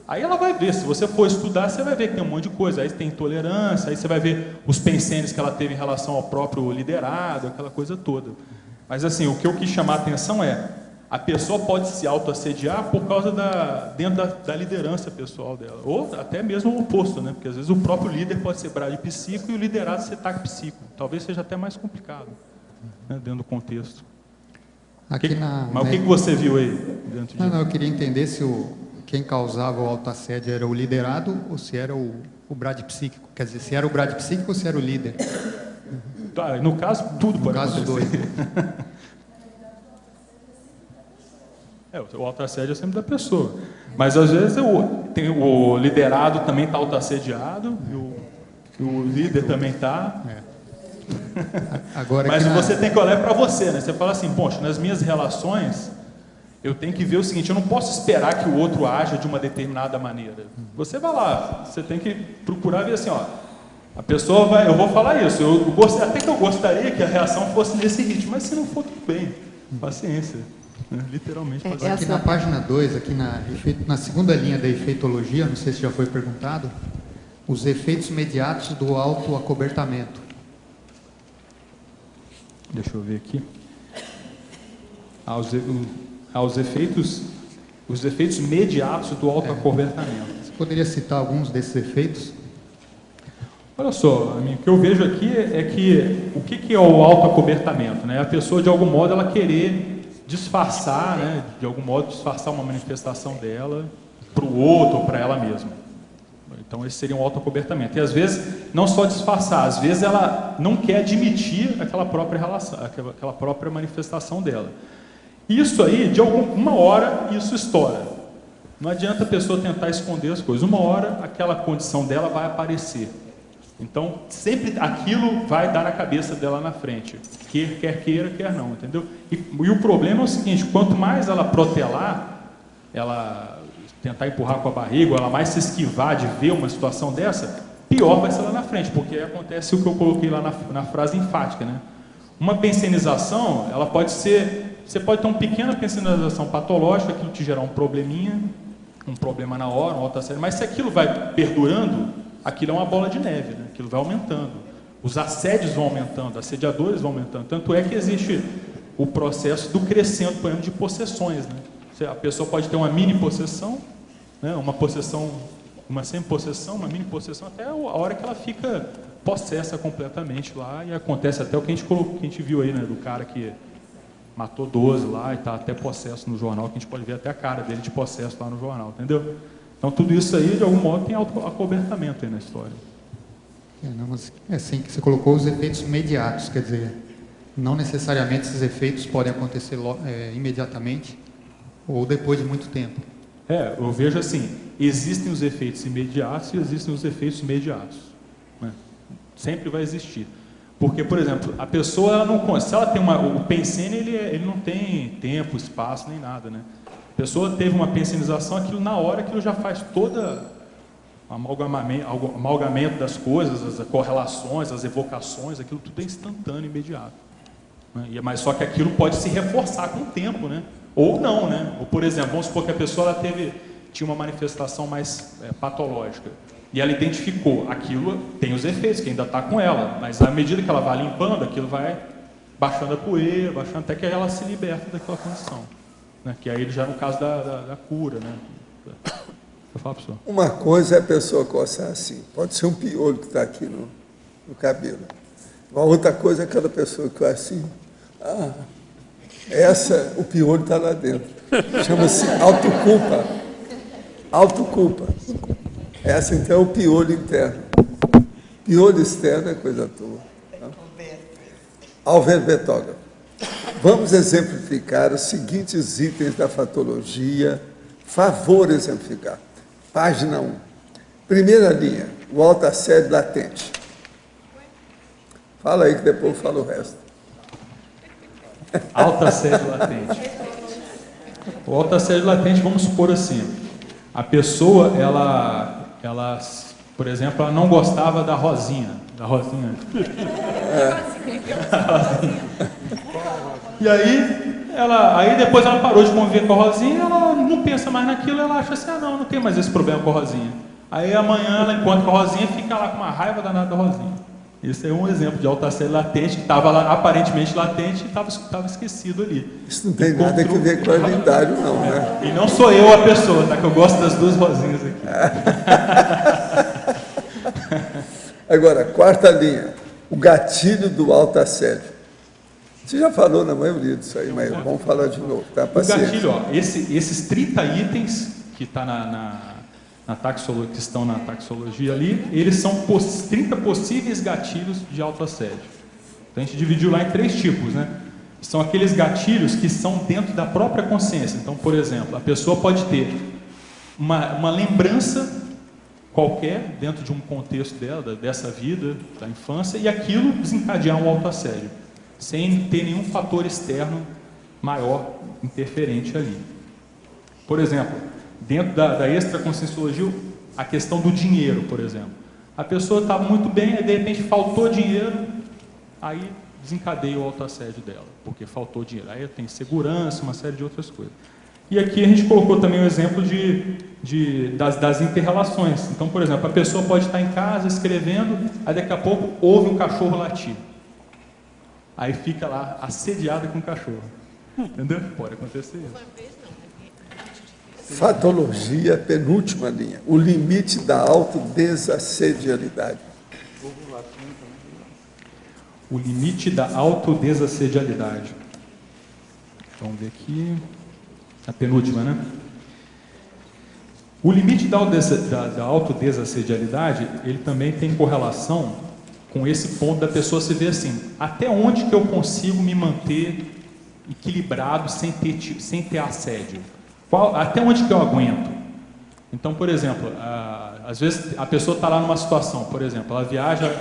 Aí ela vai ver, se você for estudar, você vai ver que tem um monte de coisa. Aí tem intolerância, aí você vai ver os pensenes que ela teve em relação ao próprio liderado, aquela coisa toda. Mas assim, o que eu quis chamar a atenção é, a pessoa pode se autoassediar por causa dentro da liderança pessoal dela. Ou até mesmo o oposto, né? Porque às vezes o próprio líder pode ser bradipsíquico e o liderado ser taquipsíquico. Talvez seja até mais complicado, né, dentro do contexto. Mas o que você viu aí dentro disso? Não, eu queria entender se quem causava o autoassédio era o liderado ou se era o bradipsíquico. Quer dizer, se era o bradipsíquico ou se era o líder. Tá, no caso, tudo pode acontecer. No caso, os dois. O autoassédio é sempre da pessoa. Mas às vezes o liderado também está autoassediado, e o líder também está. Mas você tem que olhar para você, né? Você fala assim, poxa, nas minhas relações, eu tenho que ver o seguinte, eu não posso esperar que o outro haja de uma determinada maneira. Você vai lá, você tem que procurar ver assim, ó, a pessoa vai, eu vou falar isso, até que eu gostaria que a reação fosse nesse ritmo, mas se não for, tudo bem, paciência, né? Literalmente paciência. Aqui na página 2, aqui na segunda linha da efeitologia, não sei se já foi perguntado, os efeitos imediatos do autoacobertamento. Deixa eu ver aqui. Os efeitos imediatos do autoacobertamento. Você poderia citar alguns desses efeitos? Olha só, o que eu vejo aqui é que o que é o autoacobertamento, né? A pessoa, de algum modo, ela querer disfarçar, né? De algum modo, disfarçar uma manifestação dela para o outro ou para ela mesma. Então, esse seria um autoacobertamento. E, às vezes, não só disfarçar, às vezes ela não quer admitir aquela própria relação, aquela própria manifestação dela. Isso aí, de uma hora, isso estoura. Não adianta a pessoa tentar esconder as coisas. Uma hora, aquela condição dela vai aparecer. Então, sempre aquilo vai dar na cabeça dela na frente. Quer queira, quer não, entendeu? E o problema é o seguinte, quanto mais ela protelar, ela tentar empurrar com a barriga, ela mais se esquivar de ver uma situação dessa, pior vai ser lá na frente, porque acontece o que eu coloquei lá na frase enfática, né? Uma pensenização, ela pode ser, você pode ter uma pequena pensenização patológica, aquilo te gerar um probleminha, um problema na hora, uma outra série, mas se aquilo vai perdurando, aquilo é uma bola de neve, né? Aquilo vai aumentando. Os assédios vão aumentando, assediadores vão aumentando. Tanto é que existe o processo do crescendo, por exemplo, de possessões, né? A pessoa pode ter uma mini possessão, né? Uma possessão, uma semi-possessão, uma mini possessão, até a hora que ela fica possessa completamente lá, e acontece até o que a gente viu aí, né? Do cara que matou 12 lá e está até possesso no jornal, que a gente pode ver até a cara dele de possesso lá no jornal, entendeu? Então tudo isso aí, de algum modo, tem autoacobertamento aí na história. Assim que você colocou os efeitos imediatos, quer dizer, não necessariamente esses efeitos podem acontecer imediatamente ou depois de muito tempo. Eu vejo assim, existem os efeitos imediatos e existem os efeitos imediatos. Né? Sempre vai existir. Porque, por exemplo, a pessoa, ela não, se ela tem o pensene, ele não tem tempo, espaço, nem nada. Né? A pessoa teve uma pensenização, aquilo na hora, aquilo já faz toda o amalgamento das coisas, as correlações, as evocações, aquilo tudo é instantâneo, imediato. Né? Mas só que aquilo pode se reforçar com o tempo, né? Ou não, né? Ou, por exemplo, vamos supor que a pessoa tinha uma manifestação mais patológica e ela identificou aquilo, tem os efeitos, que ainda está com ela, mas à medida que ela vai limpando, aquilo vai baixando a poeira, baixando até que ela se liberta daquela condição. Né? Que aí já no caso da cura, né? Eu falo para o senhor. Uma coisa é a pessoa coçar assim, pode ser um piolho que está aqui no cabelo. Uma outra coisa é aquela pessoa que vai assim, o piolho está lá dentro. Chama-se autoculpa. Autoculpa. Essa então é o piolho interno. Piolho externo é coisa tua. Alverbetógrafo. Vamos exemplificar os seguintes itens da fatologia. Favor exemplificar. Página 1. Primeira linha, o autoassédio latente. Fala aí que depois eu falo o resto. Autoassédio latente. O autoassédio latente, vamos supor assim, a pessoa, ela, por exemplo, ela não gostava da Rosinha. E aí depois ela parou de conviver com a Rosinha, ela não pensa mais naquilo, ela acha assim, não tem mais esse problema com a Rosinha. Aí amanhã ela encontra com a Rosinha e fica lá com uma raiva danada da Rosinha. Esse é um exemplo de autoassédio latente, que estava lá aparentemente latente e estava esquecido ali. Isso não tem nada a ver com o hereditário, não, né? E não sou eu a pessoa, tá? Que eu gosto das duas Rosinhas aqui. Agora, quarta linha, o gatilho do autoassédio. Você já falou na maioria disso aí, mas vamos falar de novo, tá? Paciência. O gatilho, esses 30 itens que tá na taxologia, que estão na taxologia ali, eles são 30 possíveis gatilhos de autoassédio. Então a gente dividiu lá em 3 tipos, né? São aqueles gatilhos que são dentro da própria consciência. Então, por exemplo, a pessoa pode ter uma lembrança qualquer dentro de um contexto dessa vida, da infância, e aquilo desencadear um autoassédio, sem ter nenhum fator externo maior interferente ali. Por exemplo, dentro da extraconscienciologia, a questão do dinheiro, por exemplo. A pessoa estava muito bem, aí de repente faltou dinheiro, aí desencadeia o autoassédio dela, porque faltou dinheiro. Aí tem segurança, uma série de outras coisas. E aqui a gente colocou também o exemplo das inter-relações. Então, por exemplo, a pessoa pode estar em casa escrevendo, aí daqui a pouco ouve um cachorro latir. Aí fica lá assediada com o cachorro. Entendeu? Pode acontecer isso. Fatologia, penúltima linha. O limite da autodesassedialidade. O limite da autodesassedialidade. Vamos ver aqui. A penúltima, né? O limite da autodesassedialidade, ele também tem correlação com esse ponto da pessoa se ver assim, até onde que eu consigo me manter equilibrado sem ter assédio? Até onde que eu aguento? Então, por exemplo, às vezes a pessoa está lá numa situação, por exemplo, ela viaja,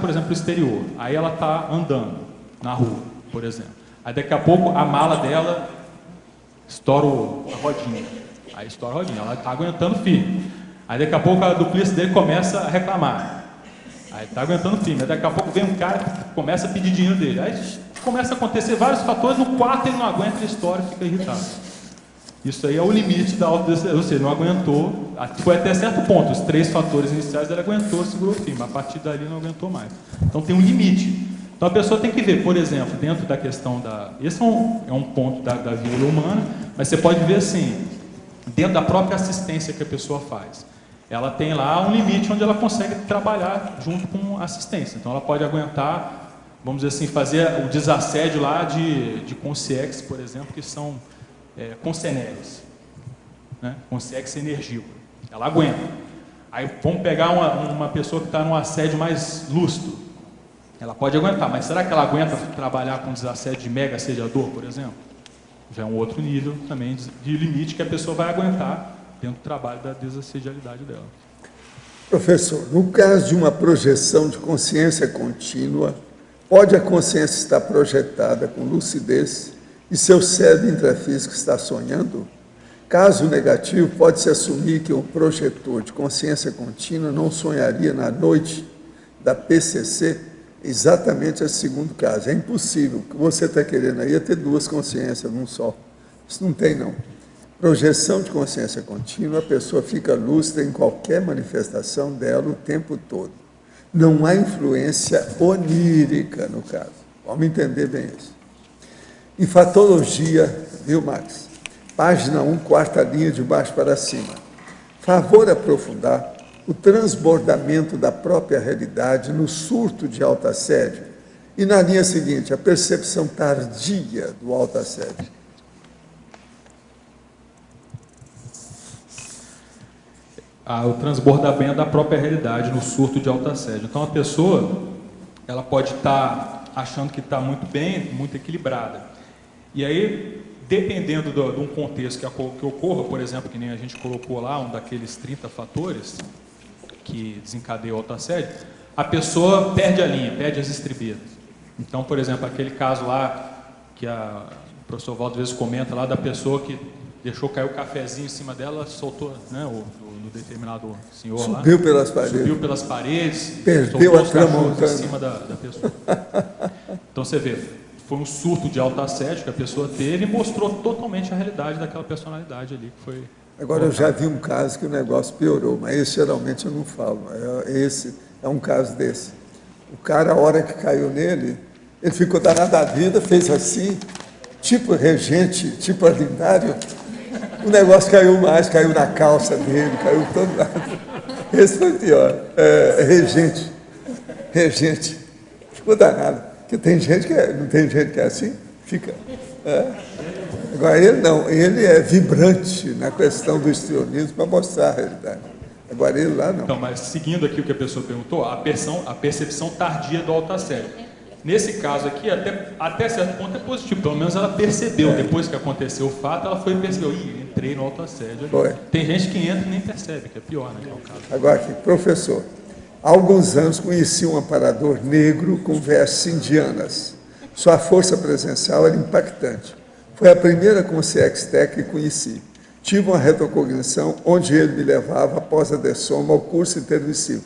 por exemplo, para o exterior, aí ela está andando na rua, por exemplo. Aí daqui a pouco a mala dela estoura a rodinha. Aí estoura a rodinha, ela está aguentando firme. Aí daqui a pouco a duplice dele começa a reclamar. Aí está aguentando firme. Aí daqui a pouco vem um cara que começa a pedir dinheiro dele. Aí começa a acontecer vários fatores, no quarto ele não aguenta, ele estoura e fica irritado. Isso aí é o limite da autodesassedialidade, ou seja, não aguentou, foi até certo ponto, os 3 fatores iniciais ele aguentou, segurou firme, a partir dali não aguentou mais. Então tem um limite. Então a pessoa tem que ver, por exemplo, dentro da questão esse é um ponto da vida humana, mas você pode ver assim, dentro da própria assistência que a pessoa faz. Ela tem lá um limite onde ela consegue trabalhar junto com a assistência. Então ela pode aguentar, vamos dizer assim, fazer o desassédio lá de consciex, por exemplo, que são consceneres, né? Consciex energia. Ela aguenta. Aí vamos pegar uma pessoa que está num assédio mais lúcido. Ela pode aguentar, mas será que ela aguenta trabalhar com desassédio de mega assediador, por exemplo? Já é um outro nível também de limite que a pessoa vai aguentar dentro do trabalho da desassedialidade dela. Professor, no caso de uma projeção de consciência contínua, pode a consciência estar projetada com lucidez e seu cérebro intrafísico está sonhando? Caso negativo, pode-se assumir que um projetor de consciência contínua não sonharia na noite da PCC? Exatamente esse segundo caso. É impossível. O que você está querendo aí é ter duas consciências num só. Isso não tem, não. Projeção de consciência contínua, a pessoa fica lúcida em qualquer manifestação dela o tempo todo. Não há influência onírica no caso. Vamos entender bem isso. Em fatologia, viu, Max? Página 1, quarta linha, de baixo para cima. Favor aprofundar o transbordamento da própria realidade no surto de autoassédio. E na linha seguinte, a percepção tardia do autoassédio. O transbordamento da própria realidade no surto de autoassédio. Então, a pessoa ela pode estar achando que está muito bem, muito equilibrada. E aí, dependendo de um contexto que ocorra, por exemplo, que nem a gente colocou lá, um daqueles 30 fatores que desencadeiam o autoassédio, a pessoa perde a linha, perde as estribeiras. Então, por exemplo, aquele caso lá que o professor Waldo às vezes comenta lá da pessoa que deixou cair o cafezinho em cima dela, soltou, né, do determinado senhor lá. Subiu pelas paredes. Subiu pelas paredes, Perdeu a tramontina em cima da pessoa. Então você vê, foi um surto de autoassédio que a pessoa teve e mostrou totalmente a realidade daquela personalidade ali que foi. Agora, eu já vi um caso que o negócio piorou, mas esse geralmente eu não falo. Esse é um caso desse. O cara, a hora que caiu nele, ele ficou danado da vida, fez assim, tipo regente, tipo ordinário. O negócio caiu mais, caiu na calça dele, caiu todo lado. Esse foi pior. Regente. Ficou danado. Porque tem gente que não tem gente que é assim? Fica. Agora, ele não, ele é vibrante na questão do histrionismo para mostrar a realidade. Agora, ele lá não. Então, mas seguindo aqui o que a pessoa perguntou, a percepção tardia do autoassédio. Nesse caso aqui, até certo ponto é positivo, pelo menos ela percebeu, depois que aconteceu o fato, ela foi perceber, entrei no autoassédio. Tem gente que entra e nem percebe, que é pior, né? Que é o caso. Agora aqui, professor, há alguns anos conheci um amparador negro com vestes indianas. Sua força presencial era impactante. Foi a primeira consciência que conheci. Tive uma retrocognição onde ele me levava após a dessoma ao curso intermissivo.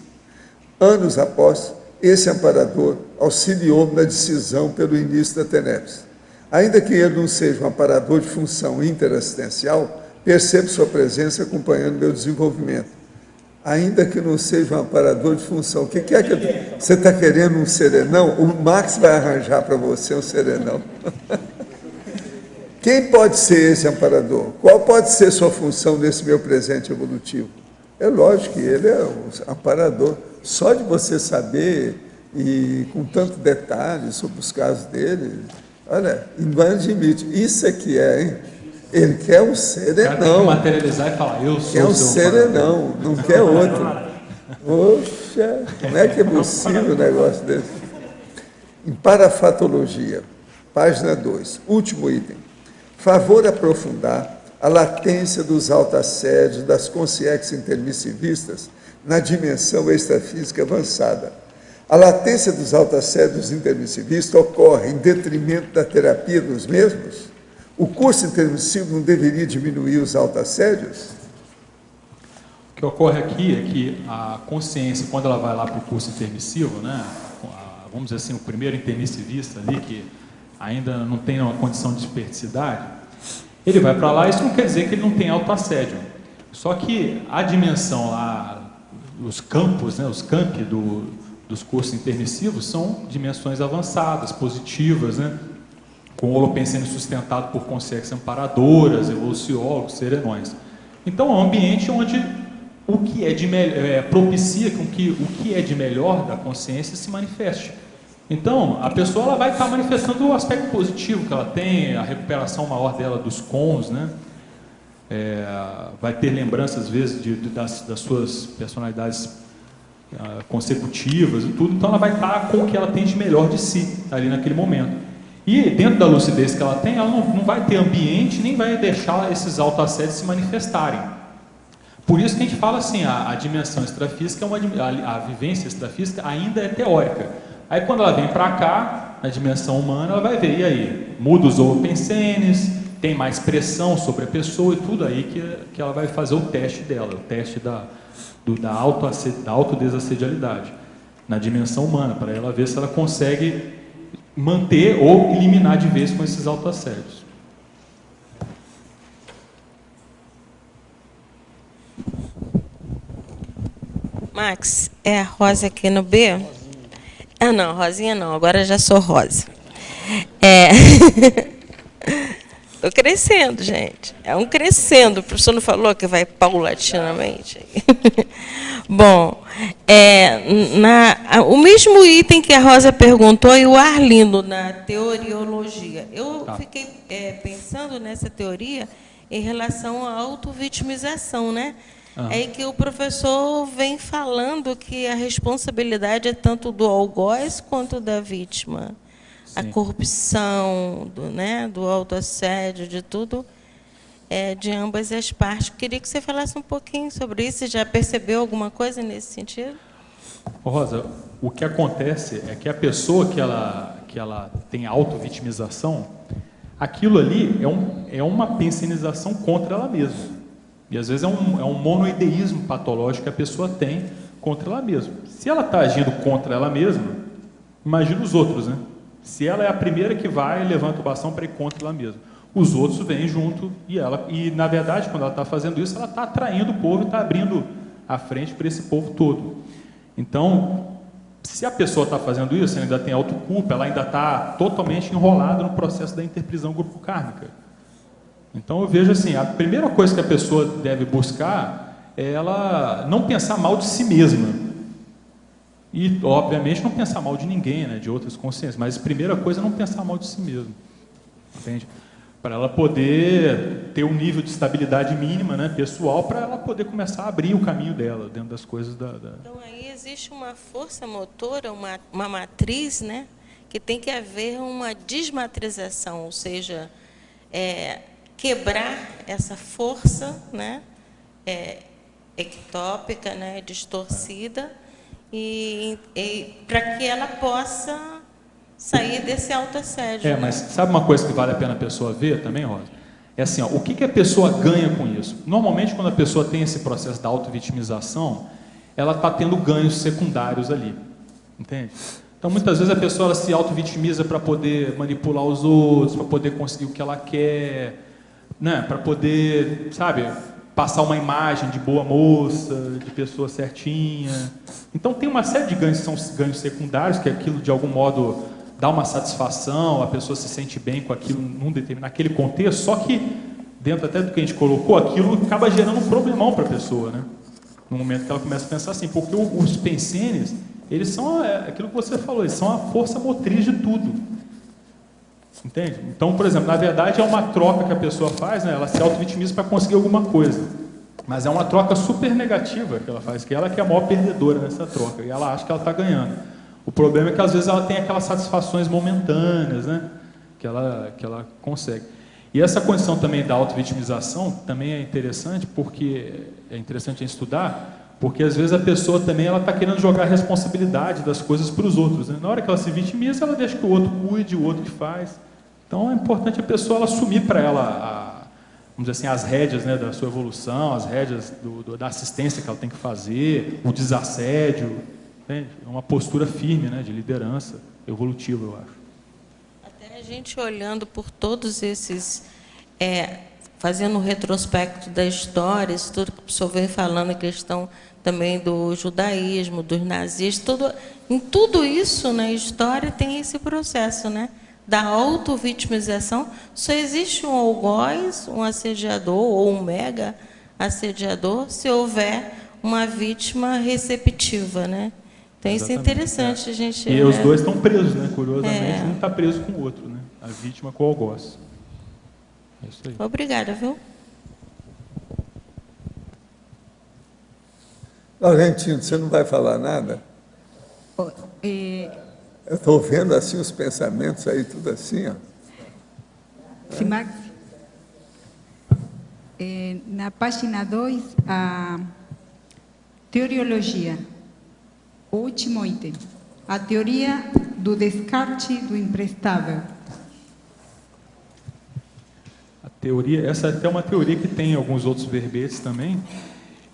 Anos após, esse amparador auxiliou-me na decisão pelo início da TENEPS. Ainda que ele não seja um amparador de função interassistencial, percebo sua presença acompanhando meu desenvolvimento. Ainda que não seja um amparador de função. O que é que você está querendo um serenão? O Max vai arranjar para você um serenão. Quem pode ser esse amparador? Qual pode ser sua função nesse meu presente evolutivo? É lógico que ele é um amparador. Só de você saber, e com tanto detalhe sobre os casos dele, olha, não admite. Isso aqui hein? Ele quer um serenão. O cara tem que materializar e falar, eu sou quer um serenão, não quer outro. Poxa, como é que é possível um negócio desse? Em parafatologia, página 2, último item. Favor aprofundar a latência dos autoassédios das consciências intermissivistas na dimensão extrafísica avançada. A latência dos autoassédios intermissivistas ocorre em detrimento da terapia dos mesmos? O curso intermissivo não deveria diminuir os autoassédios? O que ocorre aqui é que a consciência, quando ela vai lá para o curso intermissivo, né, vamos dizer assim, o primeiro intermissivista ali, que ainda não tem uma condição de esperticidade, ele vai para lá, isso não quer dizer que ele não tem autoassédio. Só que a dimensão lá, os campos, né, os campi dos cursos intermissivos são dimensões avançadas, positivas, né, com o holopensene sustentado por consciências amparadoras, evoluciólogos, serenões. Então, é um ambiente onde o que é de propicia com que o que é de melhor da consciência se manifeste. Então, a pessoa ela vai estar manifestando o aspecto positivo que ela tem, a recuperação maior dela dos cons, né? vai ter lembranças, às vezes, das suas personalidades consecutivas e tudo, então ela vai estar com o que ela tem de melhor de si, ali naquele momento. E dentro da lucidez que ela tem, ela não vai ter ambiente, nem vai deixar esses autoassédios se manifestarem. Por isso que a gente fala assim, a dimensão extrafísica, a vivência extrafísica ainda é teórica. Aí quando ela vem para cá, na dimensão humana, ela vai ver, e aí, muda os holopensenes, tem mais pressão sobre a pessoa e tudo aí que ela vai fazer o teste dela, o teste da autodesassedialidade, na dimensão humana, para ela ver se ela consegue manter ou eliminar de vez com esses autoassédios. Max, é a Rosa aqui no B? Ah, não, Rosinha não, agora já sou Rosa. Estou crescendo, gente. É um crescendo. O professor não falou que vai paulatinamente? Bom, o mesmo item que a Rosa perguntou e o Arlindo, na teoriologia. Eu fiquei pensando nessa teoria em relação à autovitimização, né? É que o professor vem falando que a responsabilidade é tanto do algoz quanto da vítima. Sim. A corrupção, do autoassédio, de tudo, de ambas as partes. Queria que você falasse um pouquinho sobre isso. Você já percebeu alguma coisa nesse sentido? Rosa, o que acontece é que a pessoa que ela tem autovitimização, aquilo ali é uma pensinização contra ela mesma. E às vezes é um monoideísmo patológico que a pessoa tem contra ela mesma. Se ela está agindo contra ela mesma, imagina os outros, né? Se ela é a primeira que vai e levanta o bastão para ir contra ela mesma, os outros vêm junto e na verdade, quando ela está fazendo isso, ela está atraindo o povo e está abrindo a frente para esse povo todo. Então, se a pessoa está fazendo isso, ela ainda tem autoculpa, ela ainda está totalmente enrolada no processo da interprisão grupo-kármica. Então, eu vejo assim, a primeira coisa que a pessoa deve buscar é ela não pensar mal de si mesma. E, obviamente, não pensar mal de ninguém, né, de outras consciências, mas a primeira coisa é não pensar mal de si mesmo. Entende? Para ela poder ter um nível de estabilidade mínima, né, pessoal, para ela poder começar a abrir o caminho dela dentro das coisas Então, aí existe uma força motora, uma matriz, né, que tem que haver uma desmatrização, ou seja, quebrar essa força, né, ectópica, né, distorcida, e para que ela possa sair desse autoassédio. Mas sabe uma coisa que vale a pena a pessoa ver também, Rosa? É assim, o que a pessoa ganha com isso? Normalmente, quando a pessoa tem esse processo da autovitimização, ela está tendo ganhos secundários ali, entende? Então, muitas vezes a pessoa ela se autovitimiza para poder manipular os outros, para poder conseguir o que ela quer, né? Para poder, sabe, passar uma imagem de boa moça, de pessoa certinha. Então, tem uma série de ganhos que são ganhos secundários, que aquilo, de algum modo, dá uma satisfação, a pessoa se sente bem com aquilo naquele contexto, só que, dentro até do que a gente colocou, aquilo acaba gerando um problemão para a pessoa, né? No momento que ela começa a pensar assim, porque os pensenes, eles são aquilo que você falou, eles são a força motriz de tudo. Entende? Então, por exemplo, na verdade é uma troca que a pessoa faz, né? Ela se autovitimiza para conseguir alguma coisa. Mas é uma troca super negativa que ela faz, que ela que é a maior perdedora nessa troca, e ela acha que ela está ganhando. O problema é que às vezes ela tem aquelas satisfações momentâneas, né? Que ela consegue. E essa condição também da autovitimização também é interessante, porque é interessante estudar, porque às vezes a pessoa também ela está querendo jogar a responsabilidade das coisas para os outros, né? Na hora que ela se vitimiza, ela deixa que o outro cuide, o outro que faz. Então é importante a pessoa ela assumir para ela, vamos dizer assim, as rédeas, né, da sua evolução, as rédeas da assistência que ela tem que fazer, o desassédio, entende? É uma postura firme, né, de liderança evolutiva, eu acho. Até a gente olhando por todos esses, fazendo um retrospecto da história, isso tudo que o professor vem falando, a questão também do judaísmo, dos nazistas, em tudo isso na história tem esse processo, né? Da autovitimização. Só existe um algoz, um assediador ou um mega assediador se houver uma vítima receptiva, né? Então, isso é interessante, a gente... E os dois estão presos, né? Curiosamente, um está preso com o outro, né? A vítima com o algoz. É isso aí. Obrigada, viu? Laurentino, você não vai falar nada? Eu estou vendo assim os pensamentos aí, tudo assim, ó. Sim, Max. Na página 2, a teoriologia, o último item. A teoria do descarte do imprestável. A teoria, essa é até uma teoria que tem alguns outros verbetes também,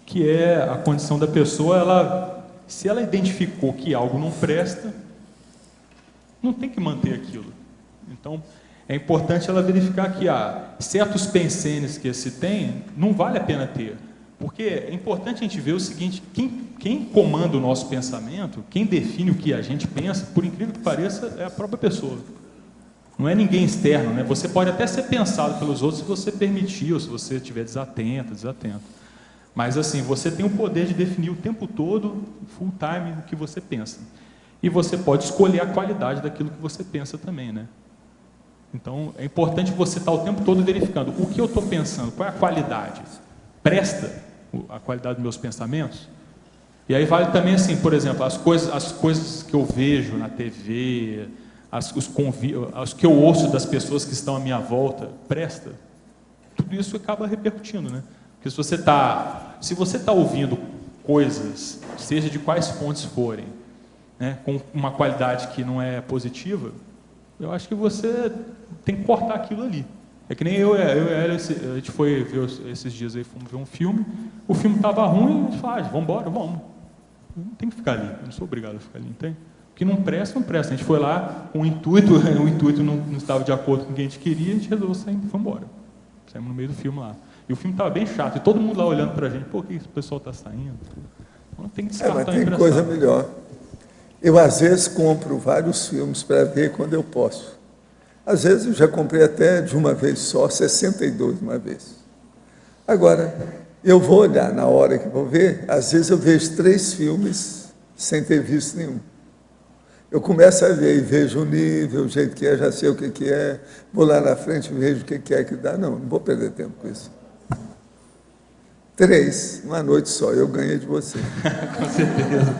que é a condição da pessoa, se ela identificou que algo não presta, não tem que manter aquilo. Então, é importante ela verificar que certos pensenes que se tem, não vale a pena ter. Porque é importante a gente ver o seguinte, quem comanda o nosso pensamento, quem define o que a gente pensa, por incrível que pareça, é a própria pessoa. Não é ninguém externo, né? Você pode até ser pensado pelos outros se você permitir, ou se você estiver desatento. Mas assim, você tem o poder de definir o tempo todo, full time, o que você pensa. E você pode escolher a qualidade daquilo que você pensa também, né? Então, é importante você estar o tempo todo verificando o que eu estou pensando, qual é a qualidade. Presta a qualidade dos meus pensamentos? E aí vale também assim, por exemplo, as coisas que eu vejo na TV, os que eu ouço das pessoas que estão à minha volta, presta? Tudo isso acaba repercutindo, né? Porque se você está ouvindo coisas, seja de quais fontes forem, né, com uma qualidade que não é positiva, eu acho que você tem que cortar aquilo ali. É que nem eu e a gente foi ver esses dias aí, fomos ver um filme, o filme estava ruim, a gente falou, vamos embora, vamos. Não tem que ficar ali, eu não sou obrigado a ficar ali, não tem? O que não presta, não presta. A gente foi lá com o intuito não estava de acordo com o que a gente queria, a gente resolveu sair e foi embora. Saímos no meio do filme lá. E o filme estava bem chato, e todo mundo lá olhando para a gente, pô, o que esse pessoal está saindo? Não tem que descartar mas tem coisa melhor. Eu, às vezes, compro vários filmes para ver quando eu posso. Às vezes, eu já comprei até de uma vez só, 62 de uma vez. Agora, eu vou olhar na hora que vou ver, às vezes eu vejo 3 filmes sem ter visto nenhum. Eu começo a ver e vejo o nível, o jeito que é, já sei o que é, vou lá na frente e vejo o que é que dá. Não vou perder tempo com isso. 3, uma noite só, eu ganhei de você. Com certeza.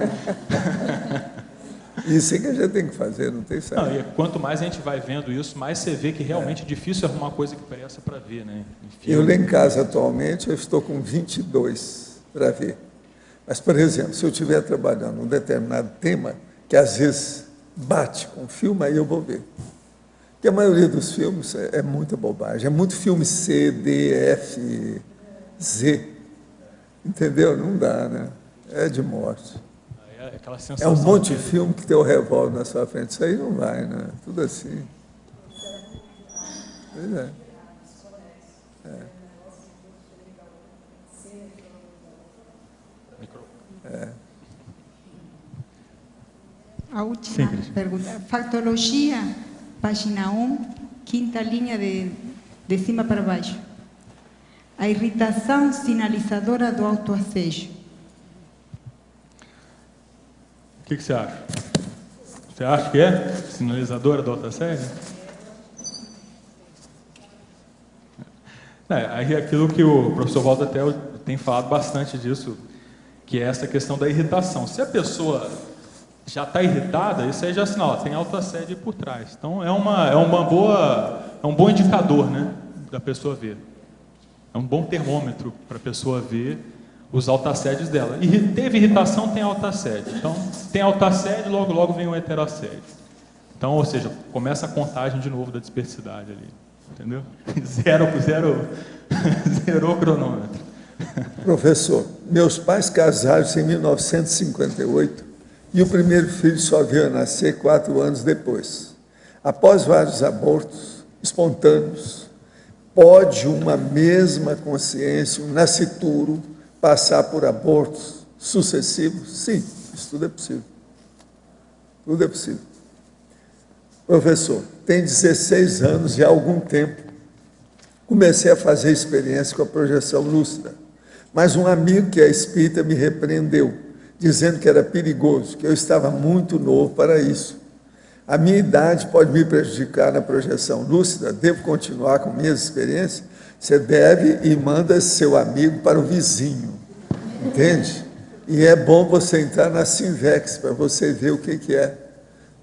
Isso é que a gente tem que fazer, não tem saída. Não, e quanto mais a gente vai vendo isso, mais você vê que realmente é difícil arrumar coisa que presta para ver, né? Eu lá em casa, atualmente, eu estou com 22 para ver. Mas, por exemplo, se eu estiver trabalhando um determinado tema, que às vezes bate com o filme, aí eu vou ver. Porque a maioria dos filmes é muita bobagem, é muito filme C, D, F, Z. Entendeu? Não dá, né? É de morte. Aquela sensação é um monte de filme que tem o revólver na sua frente. Isso aí não vai, né? Tudo assim. Pois é. A última pergunta. Factologia, página 1, quinta linha de cima para baixo. A irritação sinalizadora do autoassédio. O que você acha? Você acha que é sinalizadora do autoassédio? Aí é aquilo que o professor Walter até tem falado bastante disso, que é essa questão da irritação. Se a pessoa já está irritada, isso aí já é sinal, tem autoassédio por trás. Então é um bom indicador, né, da pessoa ver. É um bom termômetro para a pessoa ver os autoassédios dela. E teve irritação, tem autoassédio. Então, tem autoassédio, logo vem o heterassédio. Então, ou seja, começa a contagem de novo da dispersidade ali. Entendeu? Zerou o cronômetro. Professor, meus pais casaram-se em 1958 e o primeiro filho só veio a nascer 4 anos depois. Após vários abortos espontâneos, pode uma mesma consciência, um nascituro, passar por abortos sucessivos? Sim, isso tudo é possível. Tudo é possível. Professor, tem 16 anos e há algum tempo comecei a fazer experiência com a projeção lúcida, mas um amigo que é espírita me repreendeu, dizendo que era perigoso, que eu estava muito novo para isso. A minha idade pode me prejudicar na projeção lúcida? Devo continuar com minhas experiências? Você deve e manda seu amigo para o vizinho, entende? E é bom você entrar na Sinvex para você ver o que é.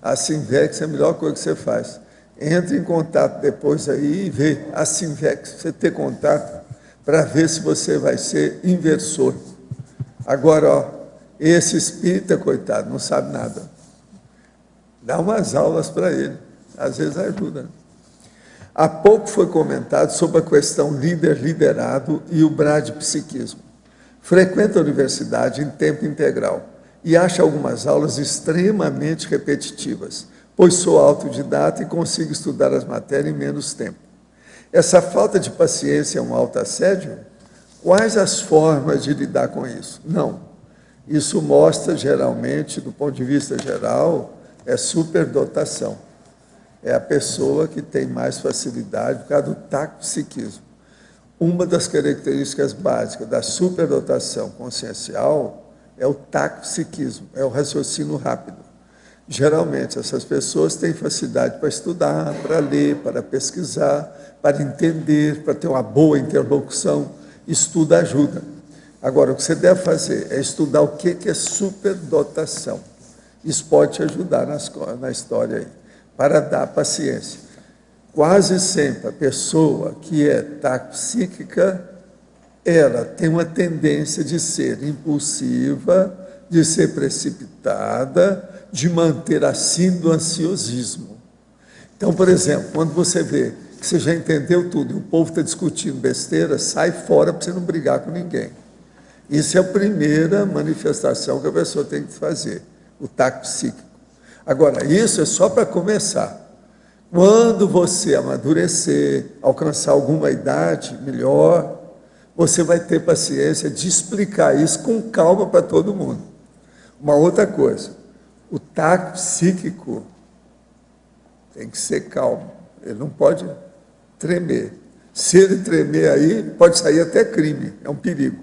A Sinvex é a melhor coisa que você faz. Entre em contato depois aí e vê a Sinvex, você ter contato para ver se você vai ser inversor. Agora, ó, esse espírita, coitado, não sabe nada. Dá umas aulas para ele, às vezes ajuda. Há pouco foi comentado sobre a questão líder-liderado e o bradipsiquismo. Frequenta a universidade em tempo integral e acha algumas aulas extremamente repetitivas, pois sou autodidata e consigo estudar as matérias em menos tempo. Essa falta de paciência é um autoassédio? Quais as formas de lidar com isso? Não. Isso mostra, geralmente, do ponto de vista geral, é superdotação. É a pessoa que tem mais facilidade por causa do taquipsiquismo. Uma das características básicas da superdotação consciencial é o taquipsiquismo, é o raciocínio rápido. Geralmente, essas pessoas têm facilidade para estudar, para ler, para pesquisar, para entender, para ter uma boa interlocução. Estudo ajuda. Agora, o que você deve fazer é estudar o que é superdotação. Isso pode te ajudar na história aí, para dar paciência. Quase sempre a pessoa que é taquipsíquica, ela tem uma tendência de ser impulsiva, de ser precipitada, de manter assim do ansiosismo. Então, por exemplo, quando você vê que você já entendeu tudo e o povo está discutindo besteira, sai fora para você não brigar com ninguém. Isso é a primeira manifestação que a pessoa tem que fazer, o taco psíquico. Agora, isso é só para começar. Quando você amadurecer, alcançar alguma idade melhor, você vai ter paciência de explicar isso com calma para todo mundo. Uma outra coisa, o taco psíquico tem que ser calmo, ele não pode tremer. Se ele tremer aí, pode sair até crime, é um perigo.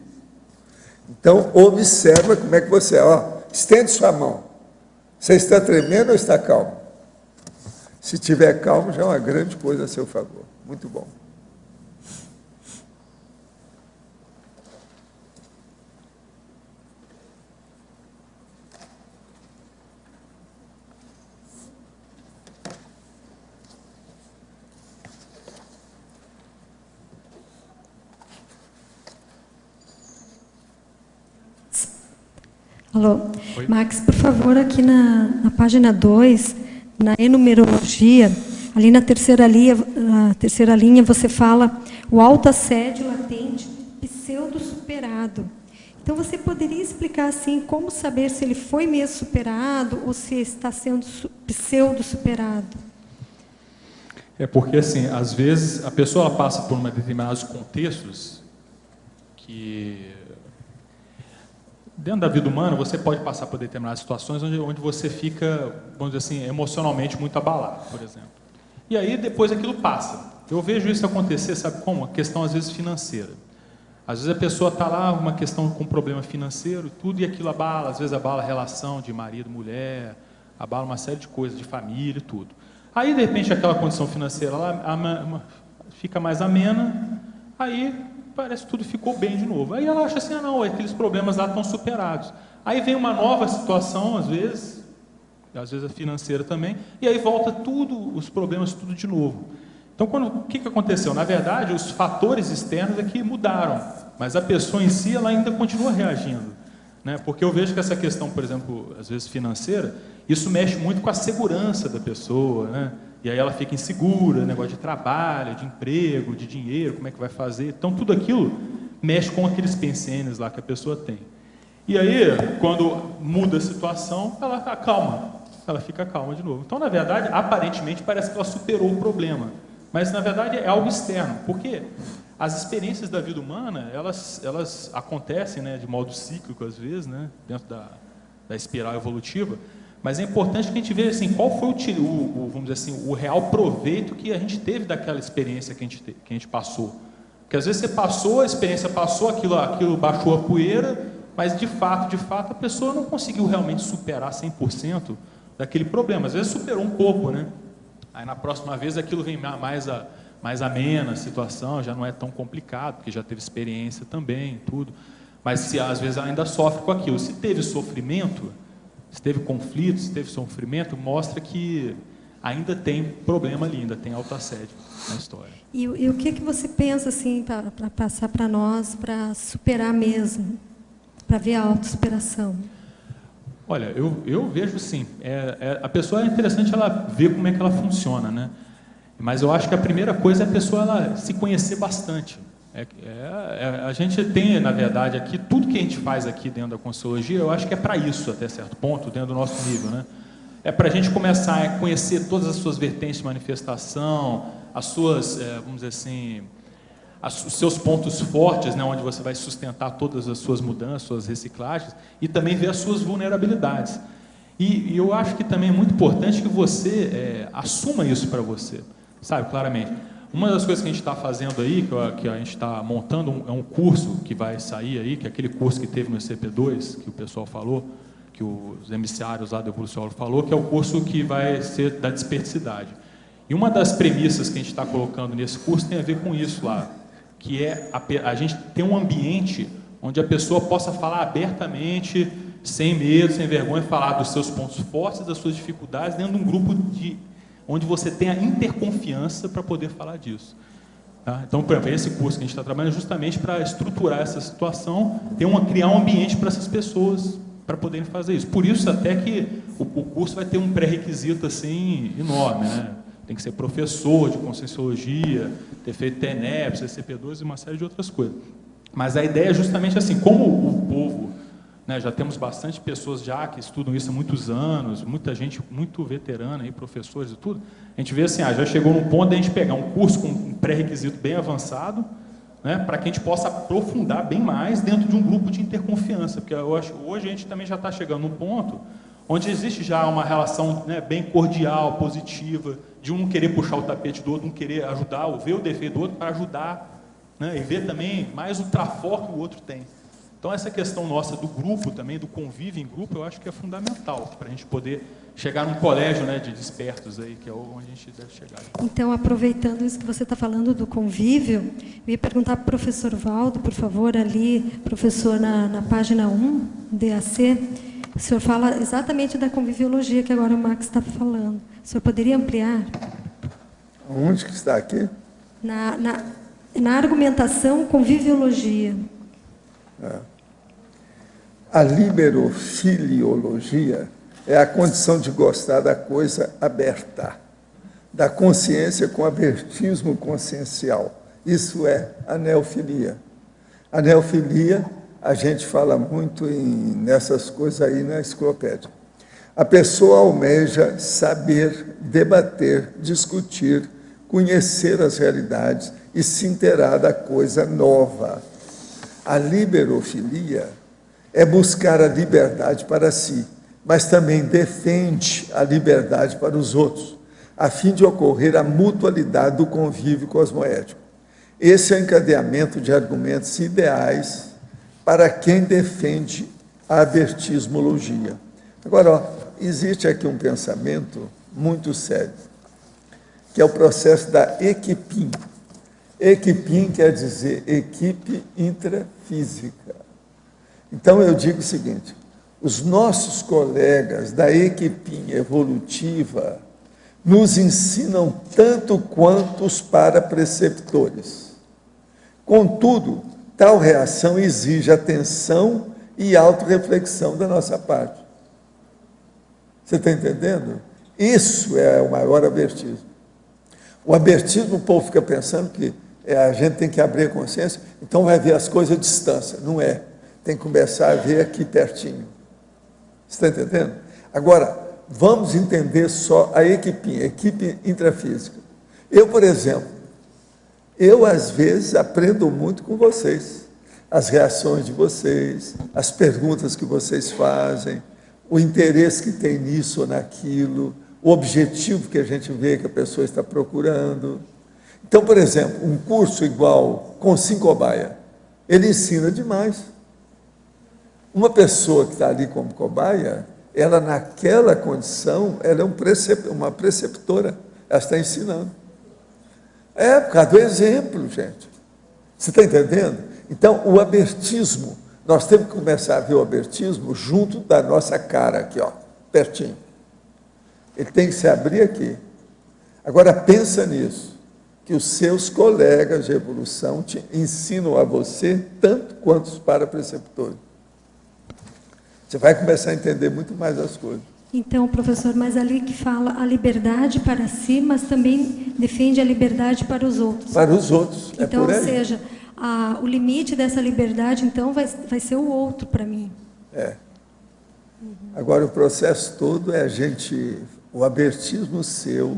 Então, observa como é que você é. Ó, estende sua mão. Você está tremendo ou está calmo? Se estiver calmo, já é uma grande coisa a seu favor. Muito bom. Alô, oi. Max, por favor, aqui na página 2, na enumerologia, ali na terceira linha, você fala o autoassédio latente pseudo-superado. Então, você poderia explicar assim, como saber se ele foi mesmo superado ou se está sendo pseudo-superado? É porque, assim, às vezes, a pessoa passa por determinados contextos que... Dentro da vida humana, você pode passar por determinadas situações onde você fica, vamos dizer assim, emocionalmente muito abalado, por exemplo. E aí, depois aquilo passa. Eu vejo isso acontecer, sabe como? A questão, às vezes, financeira. Às vezes a pessoa está lá, uma questão com problema financeiro, tudo, e aquilo abala, às vezes abala a relação de marido, mulher, abala uma série de coisas, de família e tudo. Aí, de repente, aquela condição financeira lá fica mais amena, aí... parece que tudo ficou bem de novo. Aí ela acha assim, não, aqueles problemas lá estão superados. Aí vem uma nova situação, às vezes a financeira também, e aí volta tudo, os problemas tudo de novo. Então, o que aconteceu? Na verdade, os fatores externos é que mudaram, mas a pessoa em si, ela ainda continua reagindo. Né? Porque eu vejo que essa questão, por exemplo, às vezes financeira, isso mexe muito com a segurança da pessoa, né? E aí ela fica insegura, negócio de trabalho, de emprego, de dinheiro, como é que vai fazer. Então, tudo aquilo mexe com aqueles pensenes lá que a pessoa tem. E aí, quando muda a situação, ela acalma, ela fica calma de novo. Então, na verdade, aparentemente, parece que ela superou o problema. Mas, na verdade, é algo externo. Porque as experiências da vida humana, elas acontecem, né, de modo cíclico, às vezes, né, dentro da espiral evolutiva. Mas é importante que a gente veja assim, qual foi vamos dizer assim, o real proveito que a gente teve daquela experiência que a gente passou. Porque às vezes você passou, a experiência passou, aquilo baixou a poeira, mas de fato, a pessoa não conseguiu realmente superar 100% daquele problema. Às vezes superou um pouco, né? Aí na próxima vez aquilo vem mais amena a situação, já não é tão complicado, porque já teve experiência também, tudo. Mas se às vezes ela ainda sofre com aquilo. Se teve sofrimento, se teve conflito, se teve sofrimento, mostra que ainda tem problema ali, ainda tem autoassédio na história. E o que você pensa, assim, para passar para nós, para superar mesmo, para ver a autossuperação? Olha, eu vejo sim. A pessoa é interessante ela ver como é que ela funciona, né? Mas eu acho que a primeira coisa é a pessoa ela se conhecer bastante. A gente tem, na verdade, aqui, tudo que a gente faz aqui dentro da Conscienciologia, eu acho que é para isso, até certo ponto, dentro do nosso nível, né? É para a gente começar a conhecer todas as suas vertentes de manifestação, as suas, vamos dizer assim, os seus pontos fortes, né, onde você vai sustentar todas as suas mudanças, suas reciclagens, e também ver as suas vulnerabilidades. E eu acho que também é muito importante que você assuma isso para você, sabe, claramente. Uma das coisas que a gente está fazendo aí, que a gente está montando, é um curso que vai sair aí, que é aquele curso que teve no ECP2, que o pessoal falou, que os emissários lá do Evoluciólogo falou, que é o curso que vai ser da desperticidade. E uma das premissas que a gente está colocando nesse curso tem a ver com isso lá, que é a gente ter um ambiente onde a pessoa possa falar abertamente, sem medo, sem vergonha, falar dos seus pontos fortes, das suas dificuldades, dentro de um grupo onde você tem a interconfiança para poder falar disso. Tá? Então, por exemplo, esse curso que a gente está trabalhando é justamente para estruturar essa situação, criar um ambiente para essas pessoas, para poderem fazer isso. Por isso, até que o curso vai ter um pré-requisito assim, enorme, né? Tem que ser professor de Conscienciologia, ter feito TENEP, CCP2 e uma série de outras coisas. Mas a ideia é justamente assim, como o povo, né, já temos bastante pessoas já que estudam isso há muitos anos, muita gente muito veterana, aí, professores e tudo, a gente vê assim, já chegou num ponto de a gente pegar um curso com um pré-requisito bem avançado, né, para que a gente possa aprofundar bem mais dentro de um grupo de interconfiança, porque eu acho, hoje a gente também já está chegando num ponto onde existe já uma relação, né, bem cordial, positiva, de um não querer puxar o tapete do outro, um querer ajudar, ou ver o defeito do outro para ajudar, né, e ver também mais o trafor que o outro tem. Então, essa questão nossa do grupo também, do convívio em grupo, eu acho que é fundamental para a gente poder chegar num colégio, né, de despertos, aí, que é onde a gente deve chegar. Então, aproveitando isso que você está falando do convívio, eu ia perguntar para o professor Valdo, por favor, ali, professor, na página 1, DAC, o senhor fala exatamente da conviviologia que agora o Max está falando. O senhor poderia ampliar? Onde que está aqui? Na argumentação conviviologia. A liberofiliologia é a condição de gostar da coisa aberta, da consciência com abertismo consciencial. Isso é a neofilia. A neofilia, a gente fala muito nessas coisas aí na enciclopédia. A pessoa almeja saber, debater, discutir, conhecer as realidades e se inteirar da coisa nova. A liberofilia é buscar a liberdade para si, mas também defende a liberdade para os outros, a fim de ocorrer a mutualidade do convívio cosmoético. Esse é o encadeamento de argumentos ideais para quem defende a abertismologia. Agora, existe aqui um pensamento muito sério, que é o processo da equipim. Equipim quer dizer equipe intrafísica. Então, eu digo o seguinte, os nossos colegas da equipim evolutiva nos ensinam tanto quanto os parapreceptores. Contudo, tal reação exige atenção e autorreflexão da nossa parte. Você está entendendo? Isso é o maior abertismo. O abertismo, o povo fica pensando que a gente tem que abrir a consciência, então vai ver as coisas à distância. Não é. Tem que começar a ver aqui pertinho. Você está entendendo? Agora, vamos entender só a equipe intrafísica. Eu, por exemplo, às vezes aprendo muito com vocês. As reações de vocês, as perguntas que vocês fazem, o interesse que tem nisso ou naquilo, o objetivo que a gente vê que a pessoa está procurando. Então, por exemplo, um curso igual com Cobaia, ele ensina demais. Uma pessoa que está ali como cobaia, ela naquela condição, ela é uma preceptora, ela está ensinando. É por causa do exemplo, gente. Você está entendendo? Então, o abertismo Nós temos que começar a ver o abertismo junto da nossa cara, aqui, ó, pertinho. Ele tem que se abrir aqui. Agora, pensa nisso, que os seus colegas de evolução te ensinam a você tanto quanto os parapreceptores. Você vai começar a entender muito mais as coisas. Então, professor, mas ali que fala a liberdade para si, mas também defende a liberdade para os outros. Para os outros, é então, por aí. Ou seja, o limite dessa liberdade, então, vai ser o outro para mim. É. Agora, o processo todo é o abertismo seu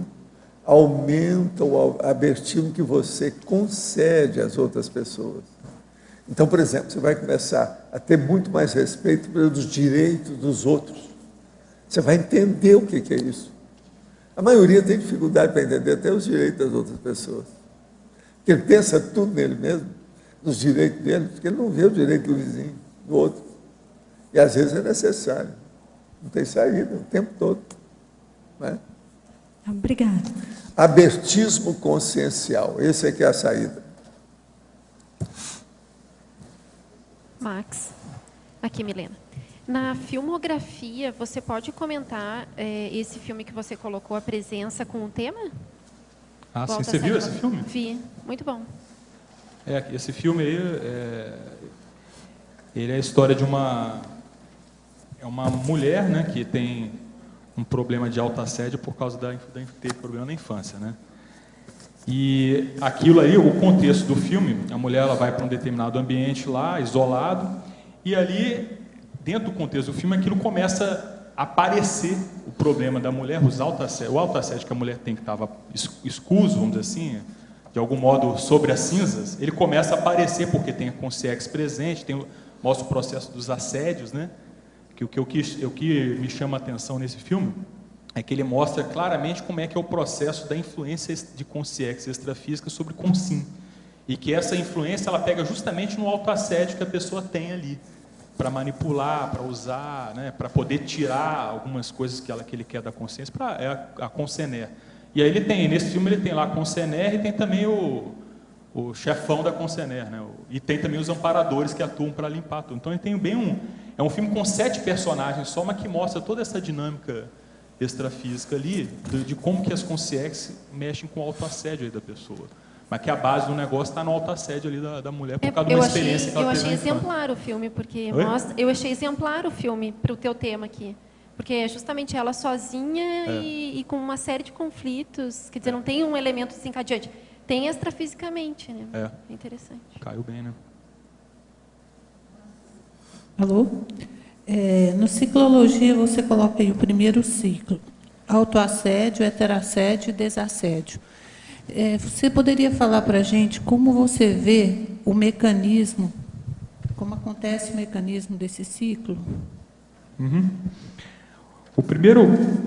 aumenta o abertismo que você concede às outras pessoas. Então, por exemplo, você vai começar a ter muito mais respeito pelos direitos dos outros. Você vai entender o que é isso. A maioria tem dificuldade para entender até os direitos das outras pessoas. Porque ele pensa tudo nele mesmo, nos direitos dele, porque ele não vê o direito do vizinho, do outro. E às vezes é necessário. Não tem saída o tempo todo. Não é? Obrigada. Abertismo consciencial, esse é que é a saída. Max, aqui Milena. Na filmografia, você pode comentar esse filme que você colocou, a presença com o tema? Ah, sim. Você viu esse filme? Vi, muito bom. Esse filme aí, ele é a história de uma mulher, né, que tem um problema de autoassédio por causa ter problema na infância, né? E aquilo aí, o contexto do filme, a mulher ela vai para um determinado ambiente lá, isolado, e ali, dentro do contexto do filme, aquilo começa a aparecer o problema da mulher, o autoassédio que a mulher tem, que estava escuso, vamos dizer assim, de algum modo sobre as cinzas, ele começa a aparecer porque tem a consciência presente, mostra o processo dos assédios, né? Que o que me chama a atenção nesse filme é que ele mostra claramente como é que é o processo da influência de consciência extrafísica sobre consim. E que essa influência ela pega justamente no autoassédio que a pessoa tem ali, para manipular, para usar, né, para poder tirar algumas coisas que ele quer da consciência, a Concener. E aí nesse filme ele tem lá a Concener e tem também o chefão da Concener, né? E tem também os amparadores que atuam para limpar tudo. Então ele tem é um filme com 7 personagens só, mas que mostra toda essa dinâmica extrafísica ali, de como que as consciências mexem com o autoassédio aí da pessoa. Mas que a base do negócio está no autoassédio ali da mulher, por causa de uma experiência que ela teve. Eu achei exemplar o filme, porque eu achei exemplar o filme para o teu tema aqui. Porque é justamente ela sozinha e com uma série de conflitos, quer dizer, não tem um elemento desencadeante. Tem extrafisicamente, né? É interessante. Caiu bem, né? Alô? No Ciclologia você coloca aí o primeiro ciclo. Autoassédio, heterassédio e desassédio. Você poderia falar para a gente como você vê o mecanismo, como acontece o mecanismo desse ciclo? Uhum.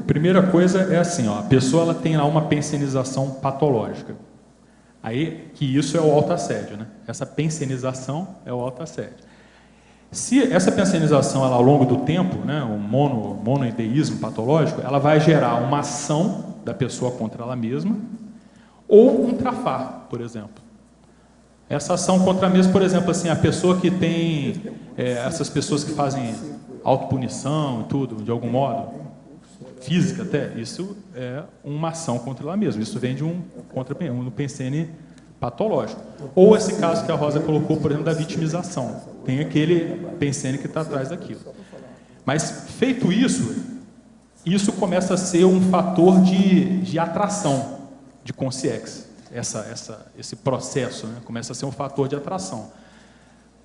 Primeira coisa é assim, ó, a pessoa ela tem lá uma pensionização patológica. Aí, que isso é o autoassédio, né? Essa pensionização é o autoassédio. Se essa pensionização ela, ao longo do tempo, né, o monoideísmo patológico, ela vai gerar uma ação da pessoa contra ela mesma ou um trafar, por exemplo. Essa ação contra ela mesma, por exemplo, assim, a pessoa que tem essas pessoas que fazem autopunição e tudo, de algum modo, física até, isso é uma ação contra ela mesma. Isso vem de um pensene patológico. Ou esse caso que a Rosa colocou, por exemplo, da vitimização. Tem aquele pensene que está atrás daquilo. Mas, feito isso, isso começa a ser um fator de atração de consciência. Esse processo, né, começa a ser um fator de atração.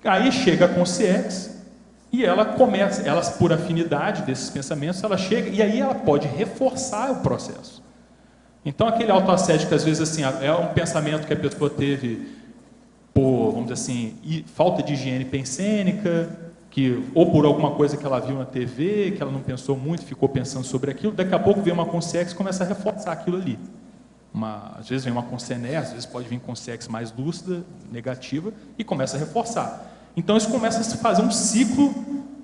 Aí chega a consciência e ela começa, por afinidade desses pensamentos, ela chega e aí ela pode reforçar o processo. Então, aquele autoassédio que às vezes assim, é um pensamento que a pessoa teve por, vamos dizer assim, falta de higiene pensênica, ou por alguma coisa que ela viu na TV, que ela não pensou muito, ficou pensando sobre aquilo, daqui a pouco vem uma consciência e começa a reforçar aquilo ali. Às vezes vem uma consciência, às vezes pode vir consciência mais lúcida, negativa, e começa a reforçar. Então, isso começa a se fazer um ciclo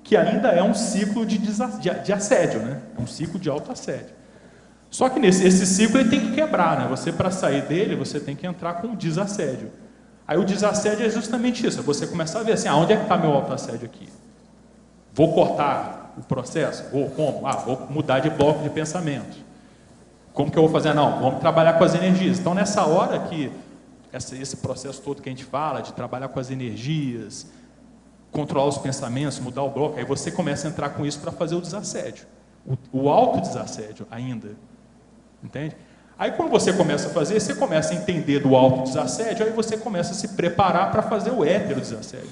que ainda é um ciclo de assédio, né? É um ciclo de autoassédio. Só que esse ciclo ele tem que quebrar, né? Você, para sair dele, você tem que entrar com o desassédio. Aí o desassédio é justamente isso, é você começar a ver assim, onde é que está meu autoassédio aqui? Vou cortar o processo? Vou como? Vou mudar de bloco de pensamento. Como que eu vou fazer? Não, vamos trabalhar com as energias. Então, nessa hora que esse processo todo que a gente fala, de trabalhar com as energias, controlar os pensamentos, mudar o bloco, aí você começa a entrar com isso para fazer o desassédio. O autodesassédio ainda. Entende? Aí quando você começa a fazer, você começa a entender do autodesassédio, aí você começa a se preparar para fazer o heterodesassédio.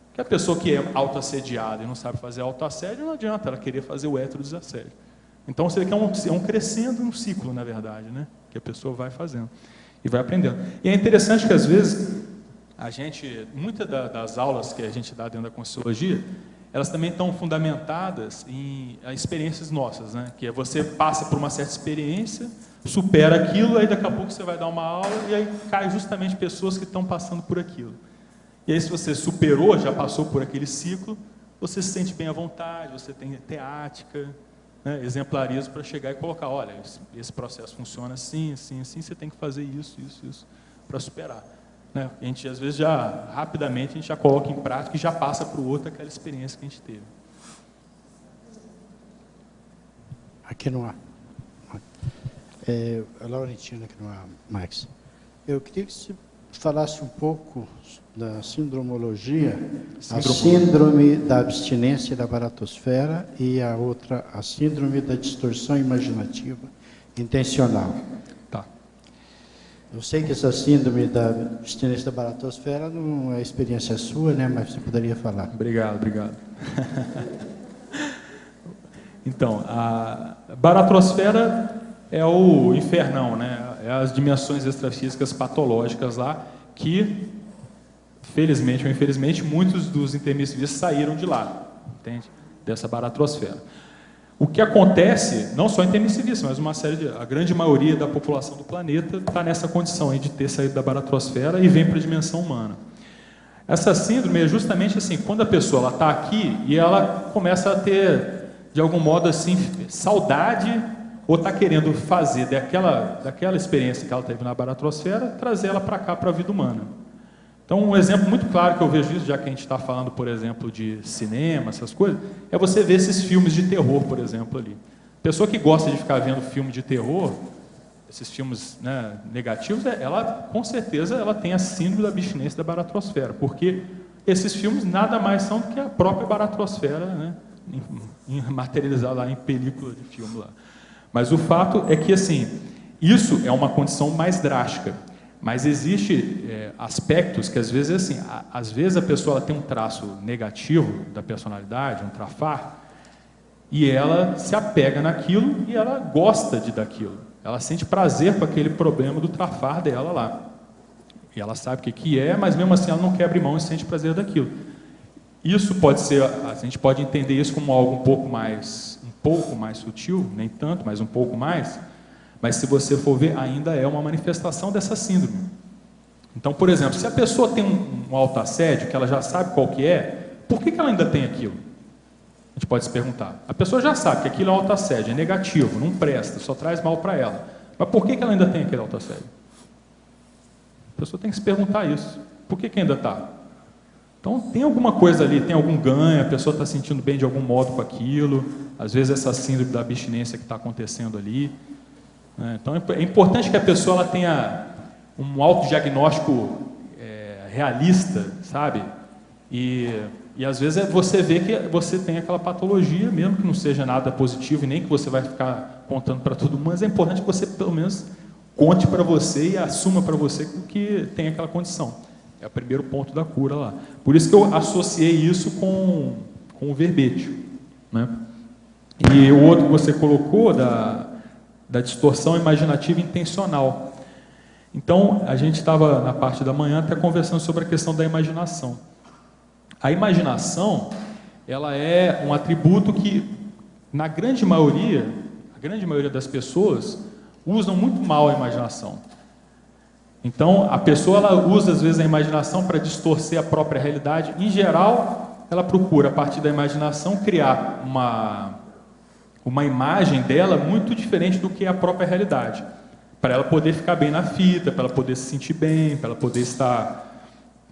Porque a pessoa que é autoassediada e não sabe fazer autoassédio, não adianta ela querer fazer o heterodesassédio. Então você quer um crescendo, um ciclo, na verdade, né? Que a pessoa vai fazendo e vai aprendendo. E é interessante que às vezes muitas das aulas que a gente dá dentro da Conscienciologia, elas também estão fundamentadas em experiências nossas, né? Que é você passa por uma certa experiência, supera aquilo, aí daqui a pouco você vai dar uma aula e aí cai justamente pessoas que estão passando por aquilo. E aí se você superou, já passou por aquele ciclo, você se sente bem à vontade, você tem teática, né, exemplarismo para chegar e colocar, olha, esse processo funciona assim, assim, assim, você tem que fazer isso para superar. Né? A gente, às vezes, rapidamente, a gente já coloca em prática e já passa para o outro aquela experiência que a gente teve. Aqui no ar. A Laurentina aqui no ar, Max. Eu queria que você falasse um pouco da sindromologia, a síndrome da abstinência da baratosfera e a outra, a síndrome da distorção imaginativa intencional. Tá. Eu sei que essa síndrome da abstinência da baratosfera não é experiência sua, né? Mas você poderia falar. Obrigado. Então, a baratrosfera é o infernão, né? É as dimensões extrafísicas patológicas lá que, felizmente ou infelizmente, muitos dos intermissivistas saíram de lá, entende? Dessa baratrosfera. O que acontece, não só intermissivistas, mas a grande maioria da população do planeta está nessa condição aí de ter saído da baratrosfera e vem para a dimensão humana. Essa síndrome é justamente assim, quando a pessoa está aqui e ela começa a ter, de algum modo assim, saudade, ou está querendo fazer daquela experiência que ela teve na baratrosfera, trazer ela para cá, para a vida humana. Então, um exemplo muito claro que eu vejo isso, já que a gente está falando, por exemplo, de cinema, essas coisas, é você ver esses filmes de terror, por exemplo, ali. Pessoa que gosta de ficar vendo filme de terror, esses filmes, né, negativos, ela, com certeza, ela tem a síndrome da abstinência da baratrosfera, porque esses filmes nada mais são do que a própria baratrosfera, né, materializada lá em película de filme lá. Mas o fato é que, assim, isso é uma condição mais drástica. Mas existe aspectos que, às vezes, às vezes a pessoa ela tem um traço negativo da personalidade, um trafar, e ela se apega naquilo e ela gosta daquilo. Ela sente prazer com aquele problema do trafar dela lá. E ela sabe o que é, mas mesmo assim ela não quer abrir mão e sente prazer daquilo. Isso pode ser, a gente pode entender isso como algo um pouco mais sutil, nem tanto, mas um pouco mais, mas se você for ver, ainda é uma manifestação dessa síndrome. Então, por exemplo, se a pessoa tem um autoassédio, que ela já sabe qual que é, por que ela ainda tem aquilo? A gente pode se perguntar. A pessoa já sabe que aquilo é um autoassédio, é negativo, não presta, só traz mal para ela. Mas por que ela ainda tem aquele autoassédio? A pessoa tem que se perguntar isso. Por que ainda está? Então, tem alguma coisa ali, tem algum ganho, a pessoa está sentindo bem de algum modo com aquilo, às vezes essa síndrome da abstinência que está acontecendo ali. Então, é importante que a pessoa ela tenha um autodiagnóstico realista, sabe? E às vezes você vê que você tem aquela patologia, mesmo que não seja nada positivo e nem que você vai ficar contando para todo mundo, mas é importante que você, pelo menos, conte para você e assuma para você que tem aquela condição. É o primeiro ponto da cura lá. Por isso que eu associei isso com o verbete, né? E o outro que você colocou, da distorção imaginativa intencional. Então, a gente estava na parte da manhã até conversando sobre a questão da imaginação. A imaginação, ela é um atributo que, na grande maioria, a grande maioria das pessoas usam muito mal a imaginação. Então, a pessoa ela usa, às vezes, a imaginação para distorcer a própria realidade. Em geral, ela procura, a partir da imaginação, criar uma imagem dela muito diferente do que é a própria realidade. Para ela poder ficar bem na fita, para ela poder se sentir bem, para ela poder estar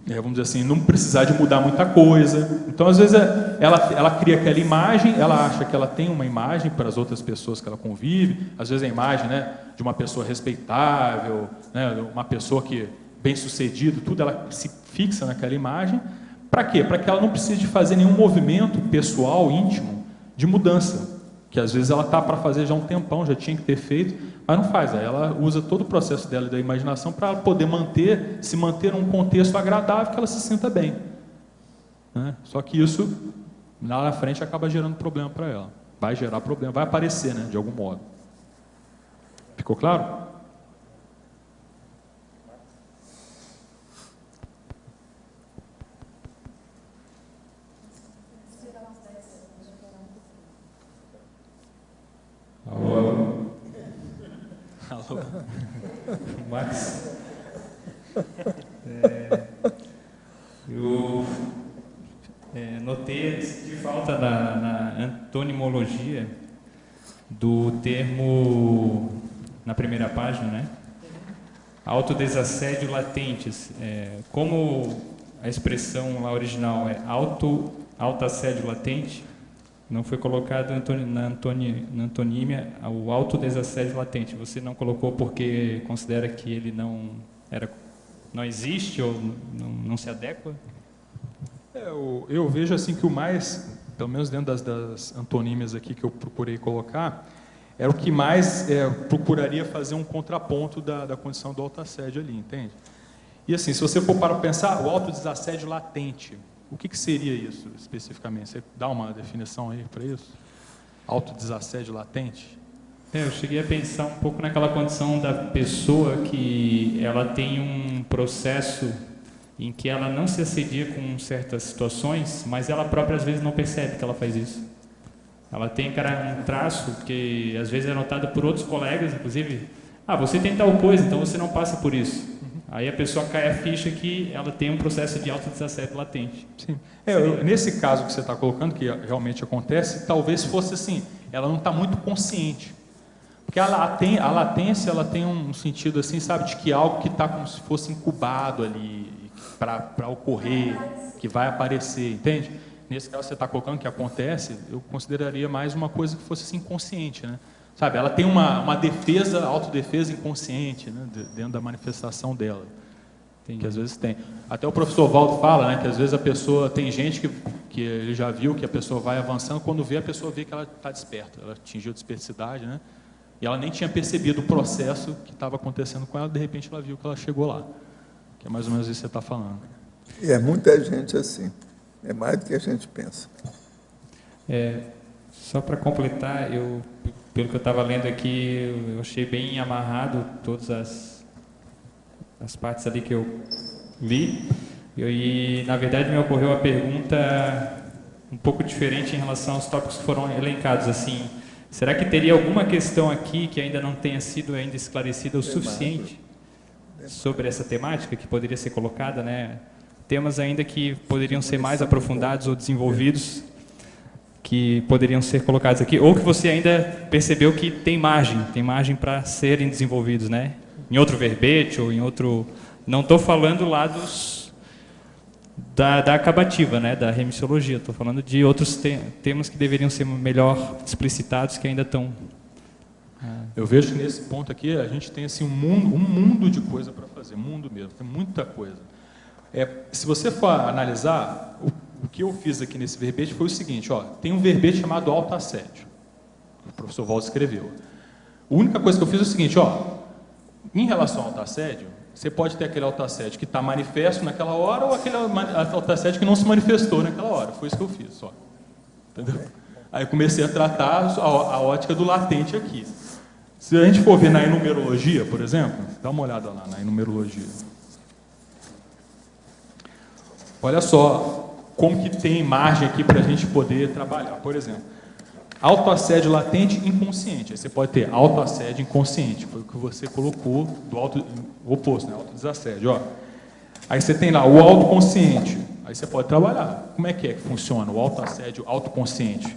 vamos dizer assim, não precisar de mudar muita coisa. Então, às vezes, ela cria aquela imagem, ela acha que ela tem uma imagem para as outras pessoas que ela convive, às vezes a imagem, né, de uma pessoa respeitável, né, uma pessoa que bem-sucedida, tudo, ela se fixa naquela imagem. Para quê? Para que ela não precise de fazer nenhum movimento pessoal, íntimo, de mudança, que às vezes ela está para fazer já há um tempão, já tinha que ter feito, mas não faz. Aí ela usa todo o processo dela da imaginação para poder se manter num contexto agradável, que ela se sinta bem. Né? Só que isso, lá na frente, acaba gerando problema para ela. Vai gerar problema, vai aparecer, né, de algum modo. Ficou claro? Alô? Alô? Max? Eu notei de falta na antonimologia do termo, na primeira página, né? Autodesassédio latentes. Como a expressão lá original é autoassédio latente, não foi colocado na antonímia o autodesassédio latente. Você não colocou porque considera que ele não existe ou não se adequa? Eu vejo assim que o mais, pelo menos dentro das antonímias aqui que eu procurei colocar, era o que mais procuraria fazer um contraponto da condição do autoassédio ali, entende? E assim, se você for para pensar, o autodesassédio latente, o que seria isso, especificamente? Você dá uma definição aí para isso? Autodesassédio latente? Eu cheguei a pensar um pouco naquela condição da pessoa que ela tem um processo em que ela não se assedia com certas situações, mas ela própria às vezes não percebe que ela faz isso. Ela tem um traço que às vezes é notado por outros colegas, inclusive, você tem tal coisa, então você não passa por isso. Aí a pessoa cai a ficha que ela tem um processo de autodesassédio latente. Sim. Nesse caso que você está colocando, que realmente acontece, talvez fosse assim, ela não está muito consciente. Porque a latência, ela tem um sentido assim, sabe, de que algo que está como se fosse incubado ali, para ocorrer, que vai aparecer, entende? Nesse caso você está colocando que acontece, eu consideraria mais uma coisa que fosse assim, inconsciente, né? Sabe, ela tem uma defesa, autodefesa inconsciente, né, dentro da manifestação dela. Que às vezes tem. Até o professor Valdo fala, né, que às vezes a pessoa, tem gente que ele já viu que a pessoa vai avançando, quando vê, a pessoa vê que ela está desperta, ela atingiu a desperticidade, né, e ela nem tinha percebido o processo que estava acontecendo com ela, de repente ela viu que ela chegou lá. Que é mais ou menos isso que você está falando. E é muita gente assim, é mais do que a gente pensa. Só para completar, pelo que eu estava lendo aqui, eu achei bem amarrado todas as partes ali que eu li. E, na verdade, me ocorreu a pergunta um pouco diferente em relação aos tópicos que foram elencados. Assim, será que teria alguma questão aqui que ainda não tenha sido ainda esclarecida o suficiente sobre essa temática, que poderia ser colocada, né? Temas ainda que poderiam ser mais aprofundados ou desenvolvidos, que poderiam ser colocados aqui, ou que você ainda percebeu que tem margem para serem desenvolvidos, né? Em outro verbete ou em outro... Não estou falando lá da acabativa, né? Da remissiologia, estou falando de outros temas que deveriam ser melhor explicitados, que ainda estão... Eu vejo que nesse ponto aqui a gente tem assim, um mundo de coisa para fazer, mundo mesmo, tem muita coisa. Se você for analisar, o que eu fiz aqui nesse verbete foi o seguinte, tem um verbete chamado autoassédio, que o professor Valdo escreveu. A única coisa que eu fiz é o seguinte, em relação ao autoassédio, você pode ter aquele autoassédio que está manifesto naquela hora ou aquele autoassédio que não se manifestou naquela hora. Foi isso que eu fiz, entendeu? Aí eu comecei a tratar a ótica do latente aqui. Se a gente for ver na enumerologia, por exemplo, dá uma olhada lá na enumerologia. Olha só como que tem margem aqui para a gente poder trabalhar. Por exemplo, autoassédio latente inconsciente. Aí você pode ter autoassédio inconsciente, foi o que você colocou do o oposto, né? Autodesassédio. Aí você tem lá o autoconsciente. Aí você pode trabalhar. Como é que funciona o autoassédio autoconsciente?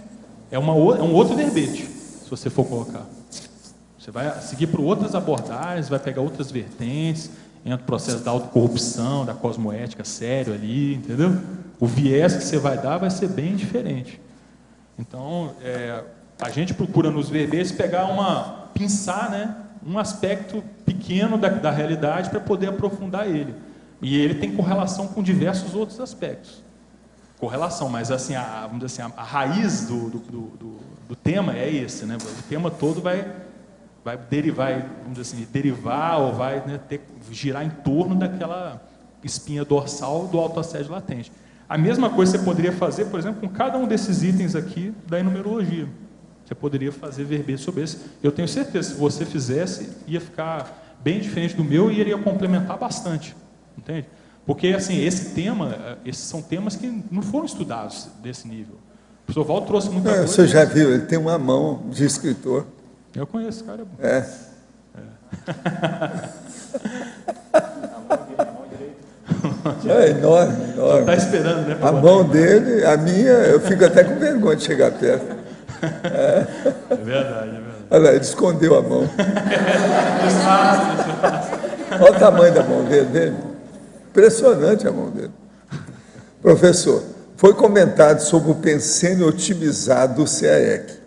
É um outro verbete, se você for colocar. Você vai seguir por outras abordagens, vai pegar outras vertentes, entra o processo da autocorrupção, da cosmoética sério ali, entendeu? O viés que você vai dar vai ser bem diferente. Então, a gente procura nos verbetes pinçar, né, um aspecto pequeno da realidade para poder aprofundar ele. E ele tem correlação com diversos outros aspectos. Correlação, mas assim, vamos dizer assim, a raiz do tema é esse, né? O tema todo vai derivar, vamos dizer assim, derivar ou vai, né, girar em torno daquela espinha dorsal do autoassédio latente. A mesma coisa você poderia fazer, por exemplo, com cada um desses itens aqui da enumerologia. Você poderia fazer verbete sobre esse. Eu tenho certeza, se você fizesse, ia ficar bem diferente do meu e ele ia complementar bastante. Entende? Porque, assim, esses são temas que não foram estudados desse nível. O professor Valdo trouxe muita coisa. Você já viu, ele tem uma mão de escritor. Eu conheço, esse cara é bom. É enorme, enorme. Está esperando, né? A mão dele, a minha, eu fico até com vergonha de chegar perto. É verdade, é verdade. Olha lá, ele escondeu a mão. Olha o tamanho da mão dele. Impressionante a mão dele. Professor, foi comentado sobre o pensênio otimizado do CAEC.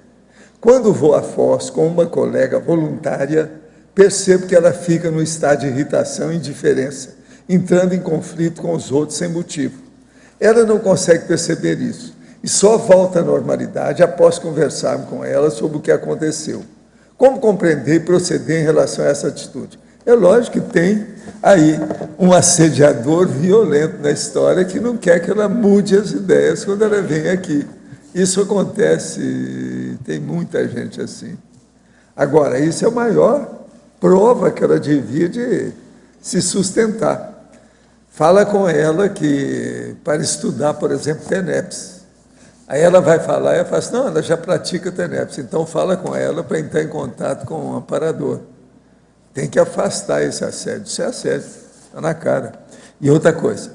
Quando vou a Foz com uma colega voluntária, percebo que ela fica no estado de irritação e indiferença, entrando em conflito com os outros sem motivo. Ela não consegue perceber isso e só volta à normalidade após conversarmos com ela sobre o que aconteceu. Como compreender e proceder em relação a essa atitude? É lógico que tem aí um assediador violento na história que não quer que ela mude as ideias quando ela vem aqui. Isso acontece, tem muita gente assim. Agora, isso é a maior prova que ela devia de se sustentar. Fala com ela que, para estudar, por exemplo, TENEPS. Aí ela vai falar e ela fala assim, não, ela já pratica TENEPS, então fala com ela para entrar em contato com o amparador. Tem que afastar esse assédio. Isso é assédio, está na cara. E outra coisa,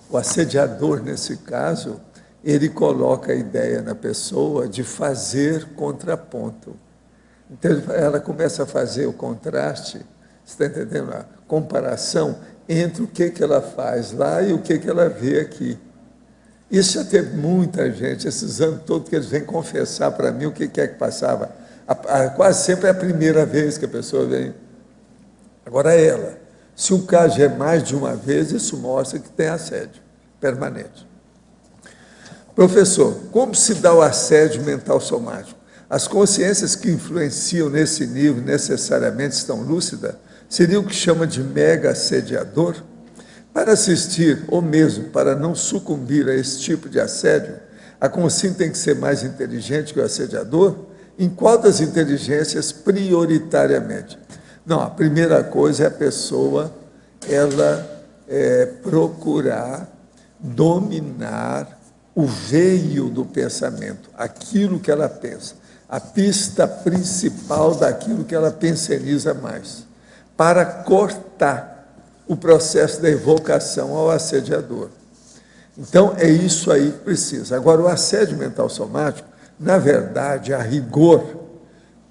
o assediador, nesse caso, ele coloca a ideia na pessoa de fazer contraponto. Então, ela começa a fazer o contraste, você está entendendo? A comparação entre o que ela faz lá e o que ela vê aqui. Isso já teve muita gente, esses anos todos que eles vêm confessar para mim o que é que passava. Quase sempre é a primeira vez que a pessoa vem. Agora ela, se o caso é mais de uma vez, isso mostra que tem assédio permanente. Professor, como se dá o assédio mental somático? As consciências que influenciam nesse nível necessariamente estão lúcidas? Seria o que chama de mega assediador? Para assistir, ou mesmo para não sucumbir a esse tipo de assédio, a consciência tem que ser mais inteligente que o assediador? Em qual das inteligências prioritariamente? Não, a primeira coisa é a pessoa, procurar dominar o veio do pensamento, aquilo que ela pensa, a pista principal daquilo que ela penseniza mais, para cortar o processo da evocação ao assediador. Então, é isso aí que precisa. Agora, o assédio mental somático, na verdade, a rigor,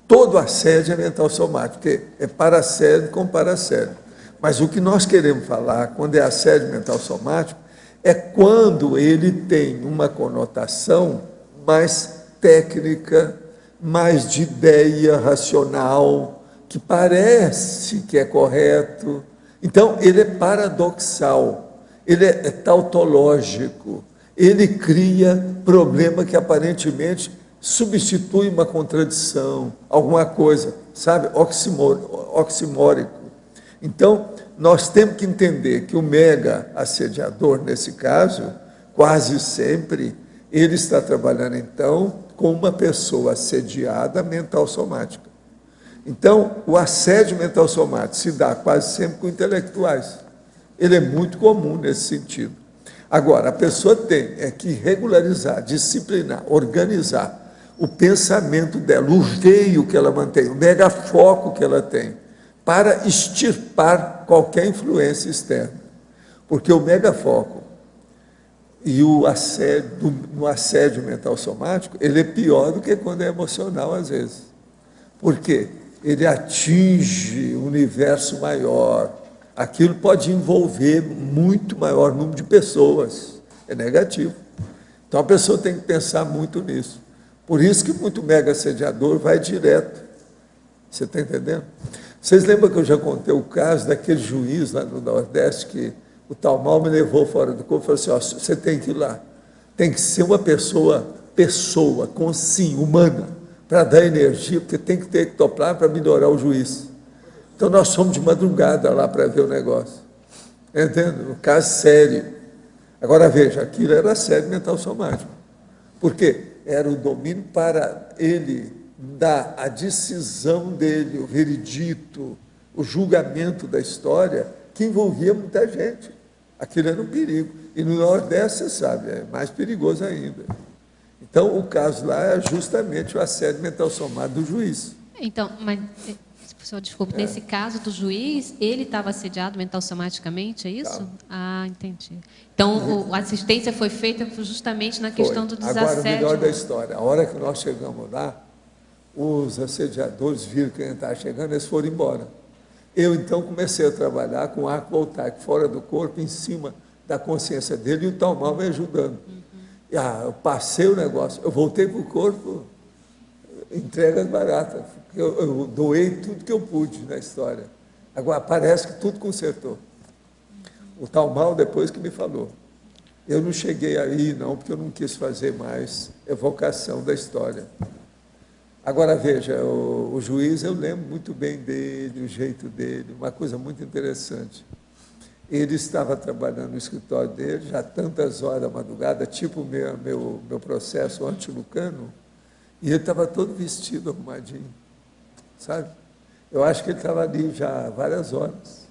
todo assédio é mental somático, porque é parassédio com parassédio. Mas o que nós queremos falar, quando é assédio mental somático, é quando ele tem uma conotação mais técnica, mais de ideia racional, que parece que é correto. Então, ele é paradoxal, ele é tautológico, ele cria problema que aparentemente substitui uma contradição, alguma coisa, sabe, oximórico. Então, nós temos que entender que o mega assediador, nesse caso, quase sempre, ele está trabalhando, então, com uma pessoa assediada mental somática. Então, o assédio mental somático se dá quase sempre com intelectuais. Ele é muito comum nesse sentido. Agora, a pessoa tem que regularizar, disciplinar, organizar o pensamento dela, o veio que ela mantém, o megafoco que ela tem, para extirpar qualquer influência externa. Porque o megafoco e o assédio, no assédio mental somático, ele é pior do que quando é emocional, às vezes. Por quê? Ele atinge um universo maior, aquilo pode envolver muito maior número de pessoas. É negativo. Então, a pessoa tem que pensar muito nisso. Por isso que muito mega assediador vai direto. Você está entendendo? Vocês lembram que eu já contei o caso daquele juiz lá no Nordeste que o tal mal me levou fora do corpo e falou assim, você tem que ir lá. Tem que ser uma pessoa, humana, para dar energia, porque tem que ter ectoplasma para melhorar o juiz. Então, nós fomos de madrugada lá para ver o negócio. Entendeu? Um caso sério. Agora, veja, aquilo era assédio mental somático. Por quê? Era o domínio para ele dar a decisão dele, o veredito, o julgamento da história, que envolvia muita gente. Aquilo era um perigo. E no Nordeste, você sabe, é mais perigoso ainda. Então, o caso lá é justamente o assédio mental somado do juiz. Então, mas, professor, desculpe, nesse caso do juiz, ele estava assediado mental somaticamente, é isso? Tá. Ah, entendi. Então, a assistência foi feita justamente na questão do desassédio. Agora, o melhor da história, a hora que nós chegamos lá, os assediadores viram que a gente estava chegando, eles foram embora. Eu, então, comecei a trabalhar com arco voltaico fora do corpo, em cima da consciência dele, e o tal mal me ajudando. Eu passei o negócio, eu voltei para o corpo, entregas baratas. Eu doei tudo que eu pude na história. Agora, parece que tudo consertou. O tal mal, depois que me falou. Eu não cheguei aí, não, porque eu não quis fazer mais evocação da história. Agora, veja, o juiz, eu lembro muito bem dele, o jeito dele, uma coisa muito interessante. Ele estava trabalhando no escritório dele, já tantas horas da madrugada, tipo o meu processo anti-lucano, e ele estava todo vestido, arrumadinho, sabe? Eu acho que ele estava ali já várias horas.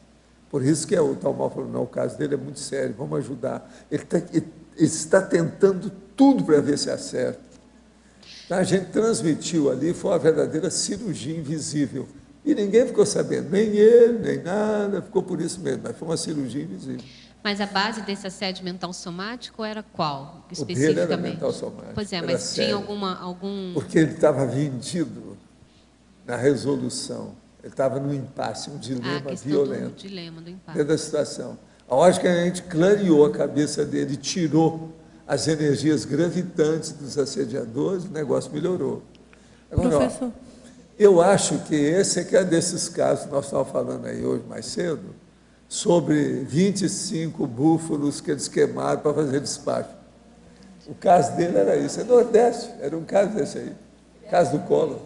Por isso que o tal mal falou, não, o caso dele é muito sério, vamos ajudar. Ele está tentando tudo para ver se acerta. A gente transmitiu ali, foi uma verdadeira cirurgia invisível. E ninguém ficou sabendo, nem ele, nem nada, ficou por isso mesmo, mas foi uma cirurgia invisível. Mas a base desse assédio mental somático era qual, especificamente? O dele era mental somático. Pois é, era mas sério. tinha algum... Porque ele estava vendido na resolução, ele estava no impasse, um dilema violento. Do dilema, do impasse. Dentro da situação. A hora que a gente clareou a cabeça dele, tirou as energias gravitantes dos assediadores, o negócio melhorou. Agora, professor, eu acho que esse é que é desses casos que nós estávamos falando aí hoje, mais cedo, sobre 25 búfalos que eles queimaram para fazer despacho. O caso dele era isso, é Nordeste, era um caso desse aí, caso do Collor,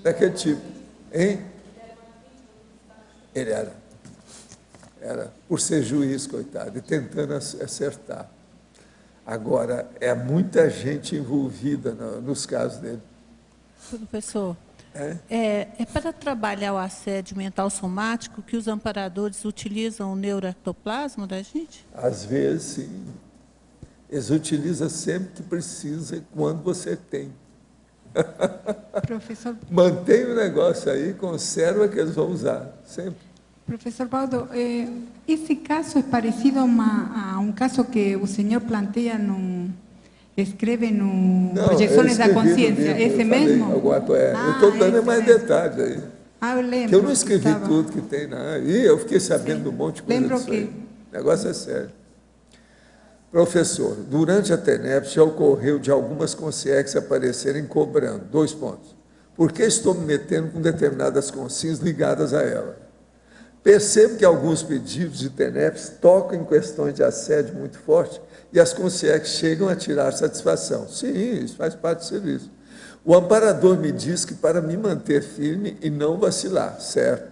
daquele tipo. Hein? Ele era por ser juiz, coitado, e tentando acertar. Agora, é muita gente envolvida nos casos dele. professor, é para trabalhar o assédio mental somático que os amparadores utilizam o neuroectoplasma da gente? Às vezes, sim. Eles utilizam sempre que precisa e quando você tem. Professor, Mantém o negócio aí, conserva que eles vão usar, sempre. professor Baldo, esse caso é parecido a um caso que o senhor planteia escreve no Projeções da Consciência, esse mesmo? Eu estou dando mais detalhes aí. Eu lembro. Que eu não escrevi tudo que tem, não. E eu fiquei sabendo de um monte de coisa Lembro disso que... aí. O negócio é sério. Professor, durante a TENEP já ocorreu de algumas consciências aparecerem cobrando, 2 pontos. Por que estou me metendo com determinadas consciências ligadas a ela? Percebo que alguns pedidos de TENEPs tocam em questões de assédio muito forte e as consciências chegam a tirar satisfação. Sim, isso faz parte do serviço. O amparador me diz que para me manter firme e não vacilar, certo?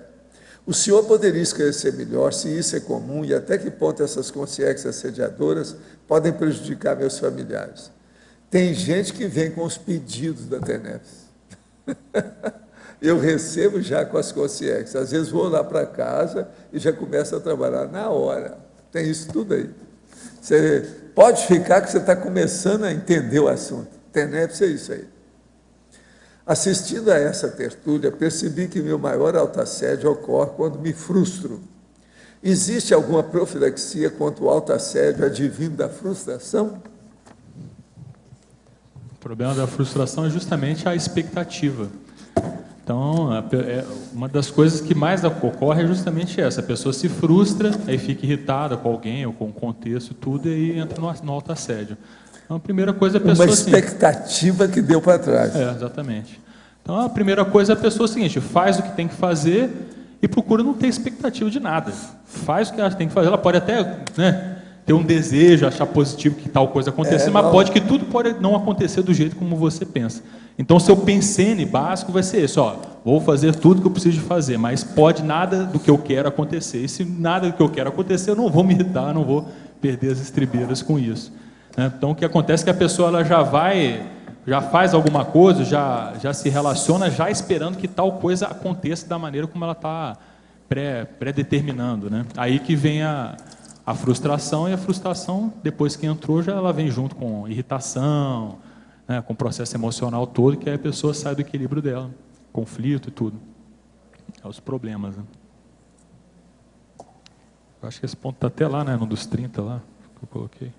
O senhor poderia esclarecer melhor se isso é comum e até que ponto essas consciências assediadoras podem prejudicar meus familiares. Tem gente que vem com os pedidos da TENEPs. Eu recebo já com as consciências. Às vezes vou lá para casa e já começo a trabalhar na hora. Tem isso tudo aí. Você pode ficar que você está começando a entender o assunto. TENEPs é isso aí. Assistindo a essa tertúlia, percebi que meu maior autoassédio ocorre quando me frustro. Existe alguma profilaxia contra o autoassédio advindo da frustração? O problema da frustração é justamente a expectativa. Então, uma das coisas que mais ocorre é justamente essa. A pessoa se frustra, aí fica irritada com alguém, ou com o contexto e tudo, e aí entra no autoassédio. Então, a primeira coisa é a pessoa... Uma expectativa que deu para trás. Exatamente. Então, a primeira coisa é a pessoa seguinte, faz o que tem que fazer e procura não ter expectativa de nada. Faz o que ela tem que fazer. Ela pode até ter um desejo, achar positivo que tal coisa aconteça, mas pode que tudo pode não acontecer do jeito como você pensa. Então, o seu pensene básico vai ser esse, vou fazer tudo que eu preciso de fazer, mas pode nada do que eu quero acontecer. E se nada do que eu quero acontecer, eu não vou me irritar, não vou perder as estribeiras com isso. Então, o que acontece é que a pessoa ela já faz alguma coisa, já se relaciona, já esperando que tal coisa aconteça da maneira como ela está pré-determinando. Aí que vem a frustração, e a frustração, depois que entrou, ela vem junto com irritação, com o processo emocional todo, que aí a pessoa sai do equilíbrio dela, conflito e tudo. Os problemas. Eu acho que esse ponto está até lá, no dos 30 lá, que eu coloquei.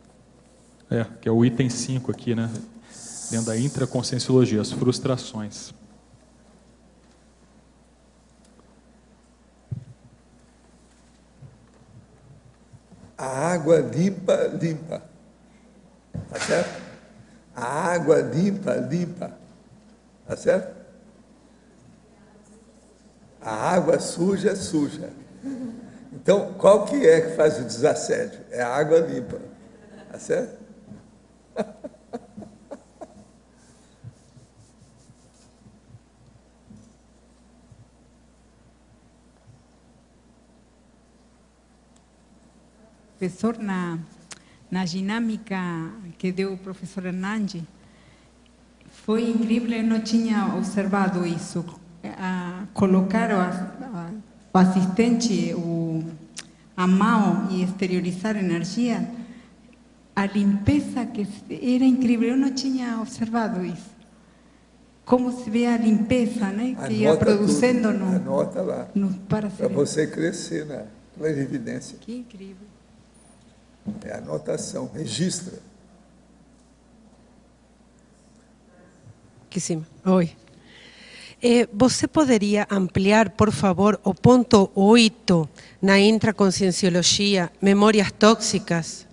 Que é o item 5 aqui, dentro da intraconscienciologia, as frustrações. A água limpa, limpa. Tá certo? A água limpa, limpa. Tá certo? A água suja, suja. Então, qual que é que faz o desassédio? É a água limpa. Tá certo? Professor, na dinâmica que deu o professor Hernandes, foi incrível, eu não tinha observado isso. Colocar o assistente, a mão e exteriorizar energia, a limpeza que era incrível, eu não tinha observado isso. Como se vê a limpeza, que ia produzindo anota lá, para você crescer na clarividência. Que incrível. É anotação, registra. Aqui cima. Oi. Você poderia ampliar, por favor, o ponto 8 na intraconscienciologia, memórias tóxicas?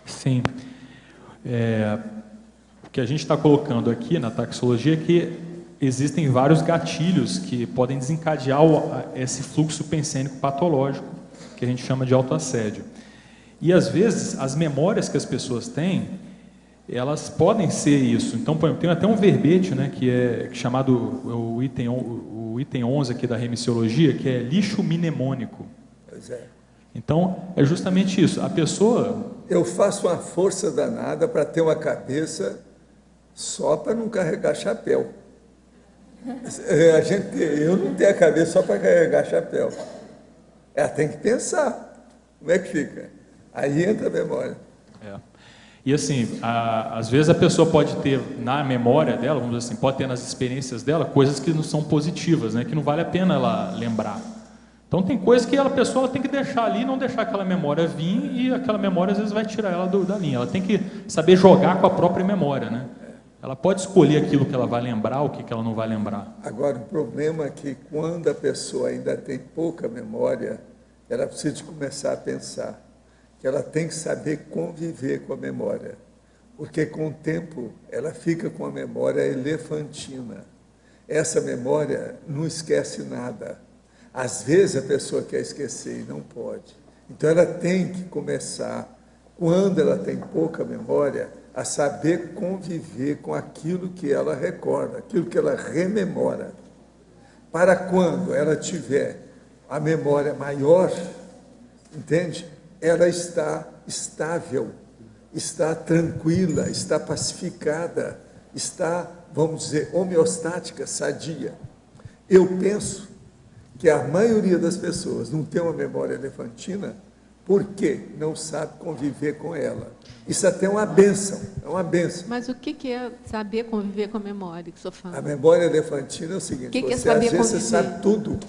Sim. O que a gente está colocando aqui na taxologia é que existem vários gatilhos que podem desencadear esse fluxo pensênico patológico, que a gente chama de autoassédio. E, às vezes, as memórias que as pessoas têm, elas podem ser isso. Então, por exemplo, tem até um verbete, que é chamado o item 11 aqui da remissiologia, que é lixo mnemônico. Pois é. Então, é justamente isso. A pessoa... Eu faço uma força danada para ter uma cabeça só para não carregar chapéu. Eu não tenho a cabeça só para carregar chapéu. Ela tem que pensar. Como é que fica? Aí entra a memória. E assim, às vezes a pessoa pode ter na memória dela, vamos dizer assim, pode ter nas experiências dela coisas que não são positivas, que não vale a pena ela lembrar. Então tem coisas que a pessoa tem que deixar ali, não deixar aquela memória vir, e aquela memória às vezes vai tirar ela da linha. Ela tem que saber jogar com a própria memória, Ela pode escolher aquilo que ela vai lembrar, o que ela não vai lembrar. Agora, o problema é que quando a pessoa ainda tem pouca memória, ela precisa começar a pensar que ela tem que saber conviver com a memória, porque com o tempo ela fica com a memória elefantina. Essa memória não esquece nada. Às vezes a pessoa quer esquecer e não pode. Então ela tem que começar, quando ela tem pouca memória, a saber conviver com aquilo que ela recorda, aquilo que ela rememora. Para quando ela tiver a memória maior, entende? Ela está estável, está tranquila, está pacificada, está, vamos dizer, homeostática, sadia. Eu penso que a maioria das pessoas não tem uma memória elefantina porque não sabe conviver com ela. Isso até é uma bênção, é uma bênção. Mas o que é saber conviver com a memória que o senhor fala? A memória elefantina é o seguinte, que você é às saber vezes conviver? você sabe tudo.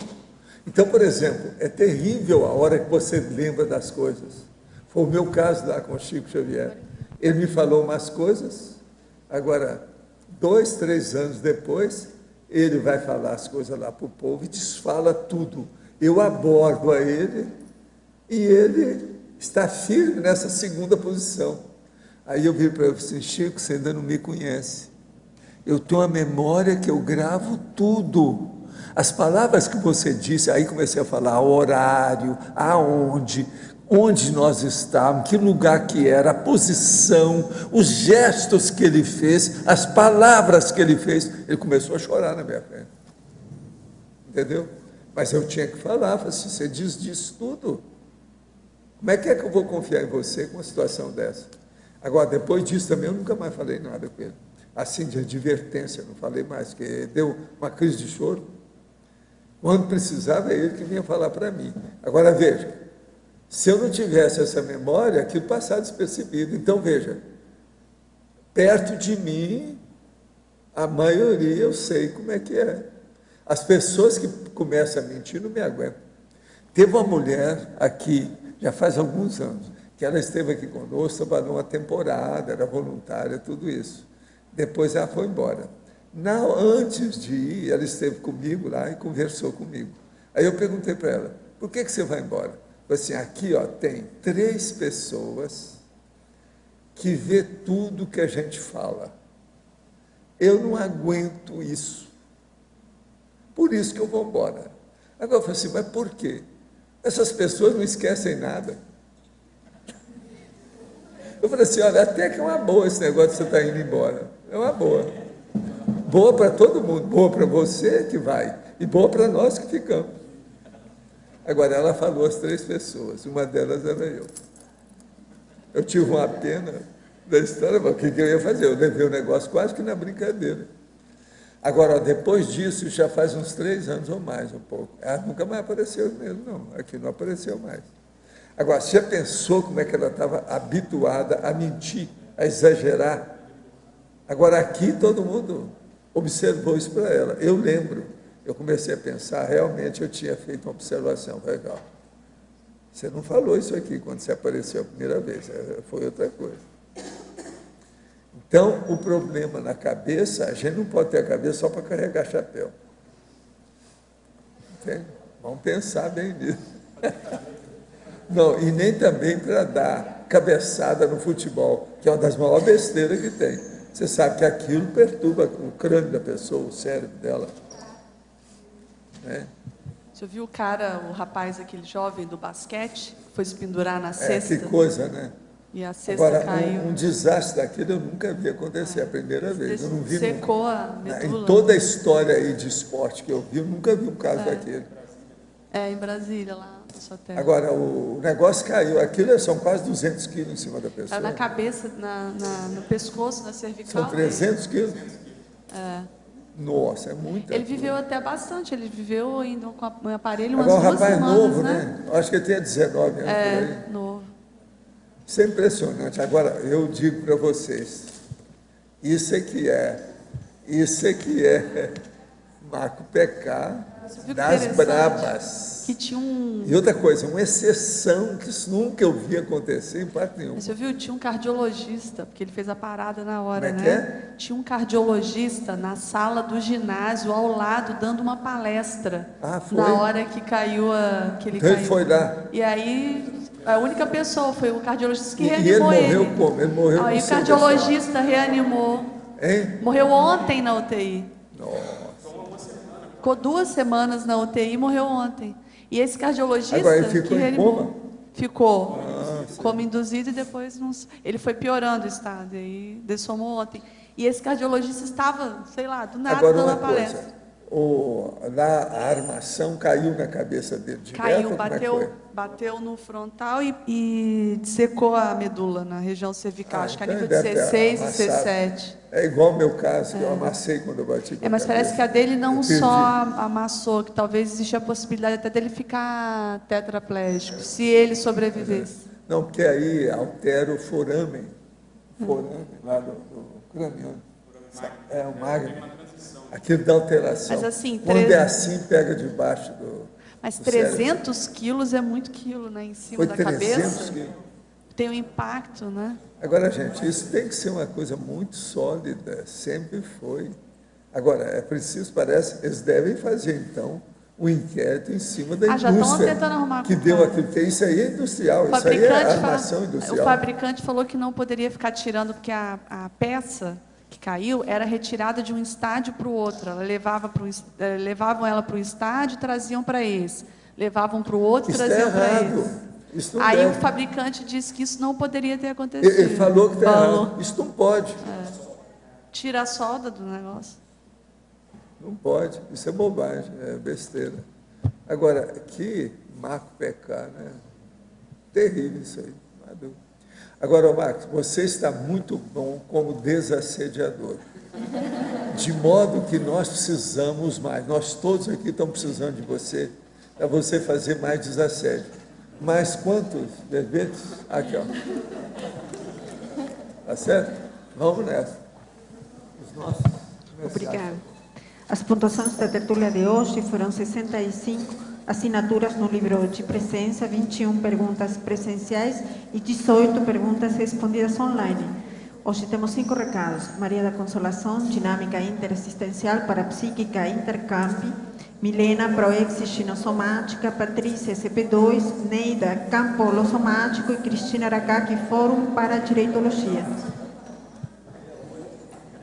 Então, por exemplo, é terrível a hora que você lembra das coisas. Foi o meu caso lá com o Chico Xavier. Ele me falou umas coisas, agora, 2, 3 anos depois, ele vai falar as coisas lá para o povo e desfala tudo. Eu abordo a ele e ele está firme nessa segunda posição. Aí eu viro para ele assim, Chico, você ainda não me conhece. Eu tenho uma memória que eu gravo tudo. As palavras que você disse, aí comecei a falar horário, aonde, onde nós estávamos, que lugar que era, a posição, os gestos que ele fez, as palavras que ele fez. Ele começou a chorar na minha frente. Entendeu? Mas eu tinha que falar, falei assim, você diz tudo. Como é que eu vou confiar em você com uma situação dessa? Agora, depois disso também, eu nunca mais falei nada com ele. Assim, de advertência, não falei mais, porque deu uma crise de choro. Quando precisava, é ele que vinha falar para mim. Agora, veja, se eu não tivesse essa memória, aquilo passava despercebido. Então, veja, perto de mim, a maioria eu sei como é que é. As pessoas que começam a mentir não me aguentam. Teve uma mulher aqui, já faz alguns anos, que ela esteve aqui conosco, trabalhou uma temporada, era voluntária, tudo isso. Depois ela foi embora. Antes de ir, ela esteve comigo lá e conversou comigo. Aí eu perguntei para ela, por que você vai embora? Eu falei assim, aqui tem 3 pessoas que vê tudo que a gente fala. Eu não aguento isso. Por isso que eu vou embora. Agora eu falei assim, mas por quê? Essas pessoas não esquecem nada. Eu falei assim, olha, até que é uma boa esse negócio de você estar indo embora. É uma boa. Boa para todo mundo, boa para você que vai, e boa para nós que ficamos. Agora, ela falou as 3 pessoas, uma delas era eu. Eu tive uma pena da história, mas o que eu ia fazer? Eu levei o negócio quase que na brincadeira. Agora, depois disso, já faz uns 3 anos ou mais, um pouco. Ela nunca mais apareceu mesmo, não. Aqui não apareceu mais. Agora, você já pensou como é que ela estava habituada a mentir, a exagerar? Agora, aqui todo mundo observou isso para ela. Eu lembro, eu comecei a pensar, realmente eu tinha feito uma observação. Legal. Você não falou isso aqui quando você apareceu a primeira vez, foi outra coisa. Então, o problema na cabeça, a gente não pode ter a cabeça só para carregar chapéu. Entende? Vamos pensar bem nisso. Não, e nem também para dar cabeçada no futebol, que é uma das maiores besteiras que tem. Você sabe que aquilo perturba o crânio da pessoa, o cérebro dela. Né? Você viu o rapaz, aquele jovem do basquete, que foi se pendurar na cesta? Que coisa, né? E a cesta Agora, caiu. Um desastre daquilo eu nunca vi acontecer, a primeira vez. Eu não vi secou a medula. Em toda a história aí de esporte que eu vi, eu nunca vi um caso daquele. Em Brasília, lá na sua terra. Agora, o negócio caiu. Aquilo são quase 200 quilos em cima da pessoa. Na cabeça, no pescoço, na cervical. São 300 quilos? É. Nossa, é muito. Ele viveu até bastante. Ele viveu ainda com um aparelho umas Agora, 2 rapaz semanas, novo, né? Acho que ele tinha 19 anos por aí. Novo. Isso é impressionante. Agora, eu digo para vocês, isso é que é Marco Pecar das brabas. Que tinha E outra coisa, uma exceção que isso nunca eu vi acontecer em parte nenhuma. Você viu? Tinha um cardiologista, porque ele fez a parada na hora, Como é né? que é? Tinha um cardiologista na sala do ginásio, ao lado, dando uma palestra. Foi? Na hora que caiu que ele Então caiu. ele foi lá. E aí, a única pessoa foi o cardiologista que E reanimou ele morreu como? Ele morreu Aí no o centro cardiologista reanimou. Hein? Morreu ontem na UTI. Nossa. Ficou 2 semanas na UTI e morreu ontem. E esse cardiologista Agora ele ficou que em reanimou. coma? Ficou. Coma induzido e depois ele foi piorando o estado. E aí dessomou ontem. E esse cardiologista estava, sei lá, do nada Agora, dando uma a palestra. Lá a armação caiu na cabeça dele direto? Caiu, como é que foi? bateu no frontal e secou a medula na região cervical. Acho que a então nível de ele deve ter C6 e amassado. C7. É igual o meu caso, que eu amassei quando eu bati com a Mas parece cabeça. que a dele não Eu perdi. só amassou, que talvez existe a possibilidade até dele ficar tetraplégico, se ele sobrevivesse. Não, porque aí altera o foramen lá do crânio. É o magno. Aquilo dá alteração. Mas assim, Quando é assim, pega debaixo do. Mas do 300 cérebro. quilos é muito quilo, né? Em cima Foi da 300 cabeça. quilos. Tem um impacto, né? Agora, gente, isso tem que ser uma coisa muito sólida, sempre foi. Agora, é preciso, parece, eles devem fazer, então, um inquérito em cima da já estão indústria tentando arrumar que deu aquilo, porque isso aí é industrial, isso aí é armação industrial. O fabricante falou que não poderia ficar tirando, porque a peça que caiu era retirada de um estádio para o outro. Levavam ela para o estádio e traziam para esse. Levavam para o outro e traziam para esse. Aí o fabricante disse que isso não poderia ter acontecido. Ele falou que está errado. Isso não pode. Tira a solda do negócio. Não pode. Isso é bobagem, é besteira. Agora, que Marco pecar, né? Terrível isso aí. Não há dúvida. Agora, Marcos, você está muito bom como desassediador. De modo que nós precisamos mais. Nós todos aqui estamos precisando de você, para você fazer mais desassédio. Mas quantos verbetes? Aqui, ó. Tá certo? Vamos nessa. Os nossos. Obrigada. As pontuações da tertúlia de hoje foram 65 assinaturas no livro de presença, 21 perguntas presenciais e 18 perguntas respondidas online. Hoje temos 5 recados. Maria da Consolação, Dinâmica Interassistencial Parapsíquica Intercampi, Milena, Proexis Xinosomática, Patrícia, CP2, Neida, Campo Holossomático e Cristina Aracaki, Fórum para a Direitologia.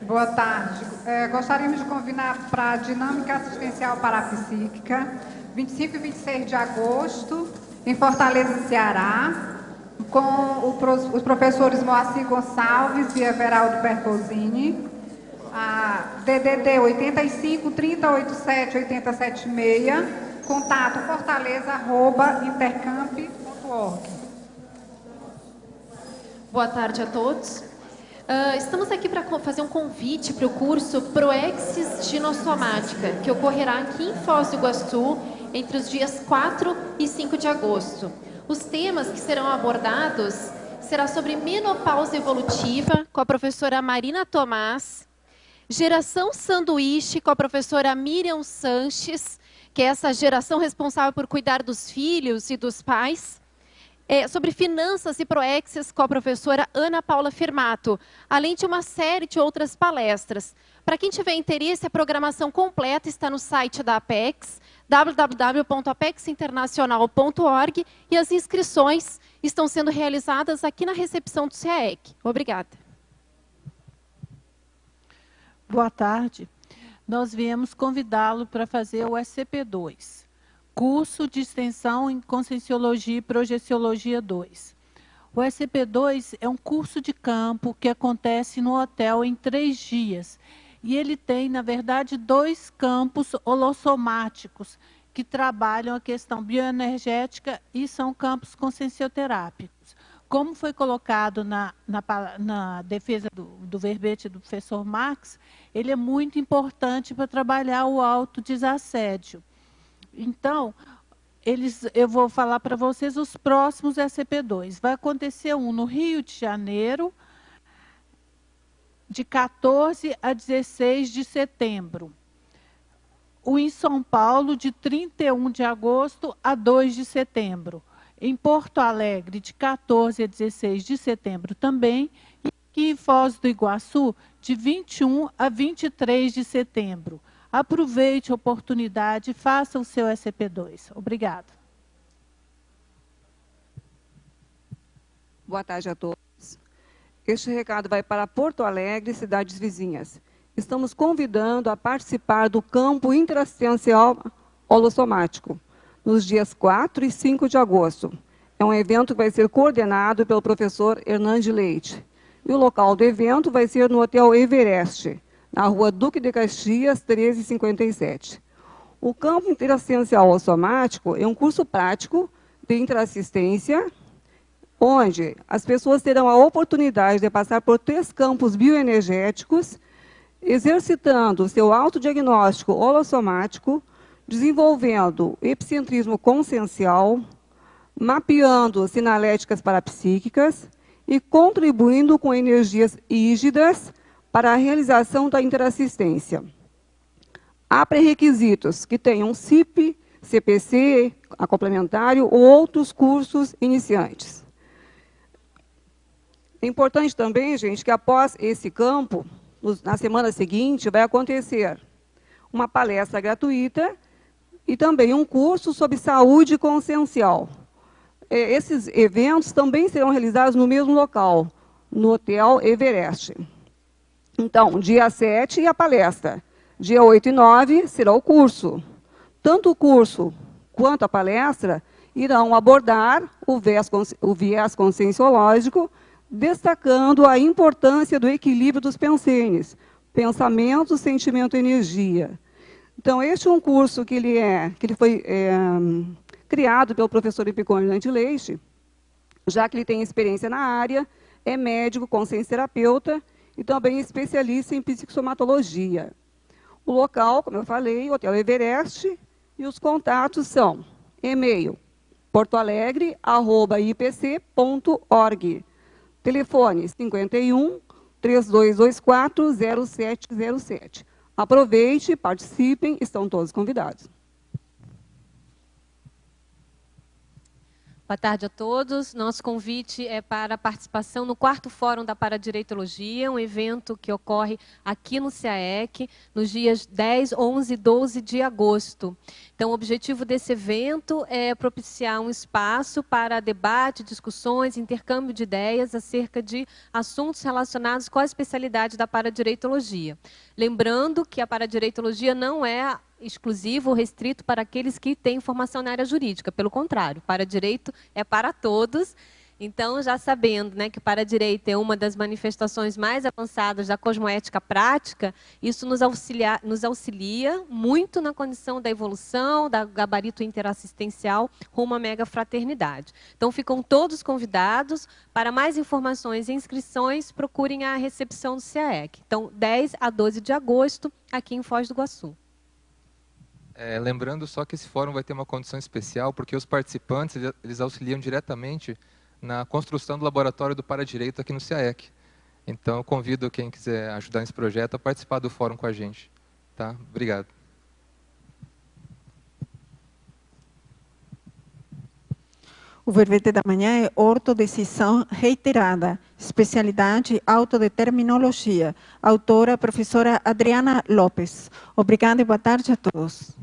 Boa tarde. Gostaríamos de convidar para a Dinâmica Assistencial Parapsíquica, 25 e 26 de agosto, em Fortaleza, Ceará, com os professores Moacir Gonçalves e Everaldo Percosini, DDD 85 3087 876, contato fortaleza@intercamp.org. Boa tarde a todos. Estamos aqui para fazer um convite para o curso Proexis Ginossomática, que ocorrerá aqui em Foz do Iguaçu entre os dias 4 e 5 de agosto. Os temas que serão abordados será sobre menopausa evolutiva, com a professora Marina Tomás, geração sanduíche, com a professora Miriam Sanches, que é essa geração responsável por cuidar dos filhos e dos pais, sobre finanças e proexis com a professora Ana Paula Firmato, além de uma série de outras palestras. Para quem tiver interesse, a programação completa está no site da Apex, www.apexinternacional.org, e as inscrições estão sendo realizadas aqui na recepção do CAEC. Obrigada. Boa tarde. Nós viemos convidá-lo para fazer o SCP-2. Curso de Extensão em Conscienciologia e Projeciologia 2. O SCP-2 é um curso de campo que acontece no hotel em 3 dias. E ele tem, na verdade, 2 campos holossomáticos que trabalham a questão bioenergética e são campos consciencioterápicos. Como foi colocado na defesa do verbete do professor Marx, ele é muito importante para trabalhar o autodesassédio. Então, eu vou falar para vocês os próximos SCP-2. Vai acontecer um no Rio de Janeiro, de 14 a 16 de setembro. O em São Paulo, de 31 de agosto a 2 de setembro. Em Porto Alegre, de 14 a 16 de setembro também. E aqui em Foz do Iguaçu, de 21 a 23 de setembro. Aproveite a oportunidade e faça o seu SCP-2. Obrigada. Boa tarde a todos. Este recado vai para Porto Alegre e cidades vizinhas. Estamos convidando a participar do campo interassistencial holossomático, nos dias 4 e 5 de agosto. É um evento que vai ser coordenado pelo professor Hernande Leite. E o local do evento vai ser no Hotel Everest, na rua Duque de Caxias, 1357. O campo interassistencial holossomático é um curso prático de interassistência, onde as pessoas terão a oportunidade de passar por 3 campos bioenergéticos, exercitando o seu autodiagnóstico holossomático, desenvolvendo epicentrismo consciencial, mapeando sinaléticas parapsíquicas e contribuindo com energias rígidas para a realização da interassistência. Há pré-requisitos que tenham CIP, CPC, a complementário ou outros cursos iniciantes. É importante também, gente, que após esse campo, na semana seguinte, vai acontecer uma palestra gratuita e também um curso sobre saúde consciencial. Esses eventos também serão realizados no mesmo local, no Hotel Everest. Então, dia 7 a palestra. Dia 8 e 9 será o curso. Tanto o curso quanto a palestra irão abordar o viés conscienciológico, destacando a importância do equilíbrio dos pensenes, pensamento, sentimento e energia. Então, este é um curso que ele foi criado pelo professor Epicônio Leite, já que ele tem experiência na área, é médico, consciencioterapeuta e também especialista em psicossomatologia. O local, como eu falei, Hotel Everest, e os contatos são e-mail portoalegre@ipc.org, telefone 51 3224 0707. Aproveite, participem, estão todos convidados. Boa tarde a todos. Nosso convite é para a participação no 4º Fórum da Paradireitologia, um evento que ocorre aqui no CAEC, nos dias 10, 11 e 12 de agosto. Então, o objetivo desse evento é propiciar um espaço para debate, discussões, intercâmbio de ideias acerca de assuntos relacionados com a especialidade da paradireitologia. Lembrando que a paradireitologia não é exclusivo ou restrito para aqueles que têm formação na área jurídica. Pelo contrário, paradireito é para todos. Então, já sabendo, né, que o paradireito é uma das manifestações mais avançadas da cosmoética prática, isso nos auxilia muito na condição da evolução, da gabarito interassistencial rumo à mega fraternidade. Então, ficam todos convidados. Para mais informações e inscrições, procurem a recepção do CAEC. Então, 10 a 12 de agosto, aqui em Foz do Iguaçu. Lembrando só que esse fórum vai ter uma condição especial, porque os participantes eles auxiliam diretamente na construção do laboratório do Paradireito aqui no CAEC. Então, eu convido quem quiser ajudar nesse projeto a participar do fórum com a gente. Tá? Obrigado. O verbete da manhã é ortodecisão reiterada, especialidade autodeterminologia. Autora, professora Adriana Lopes. Obrigada e boa tarde a todos.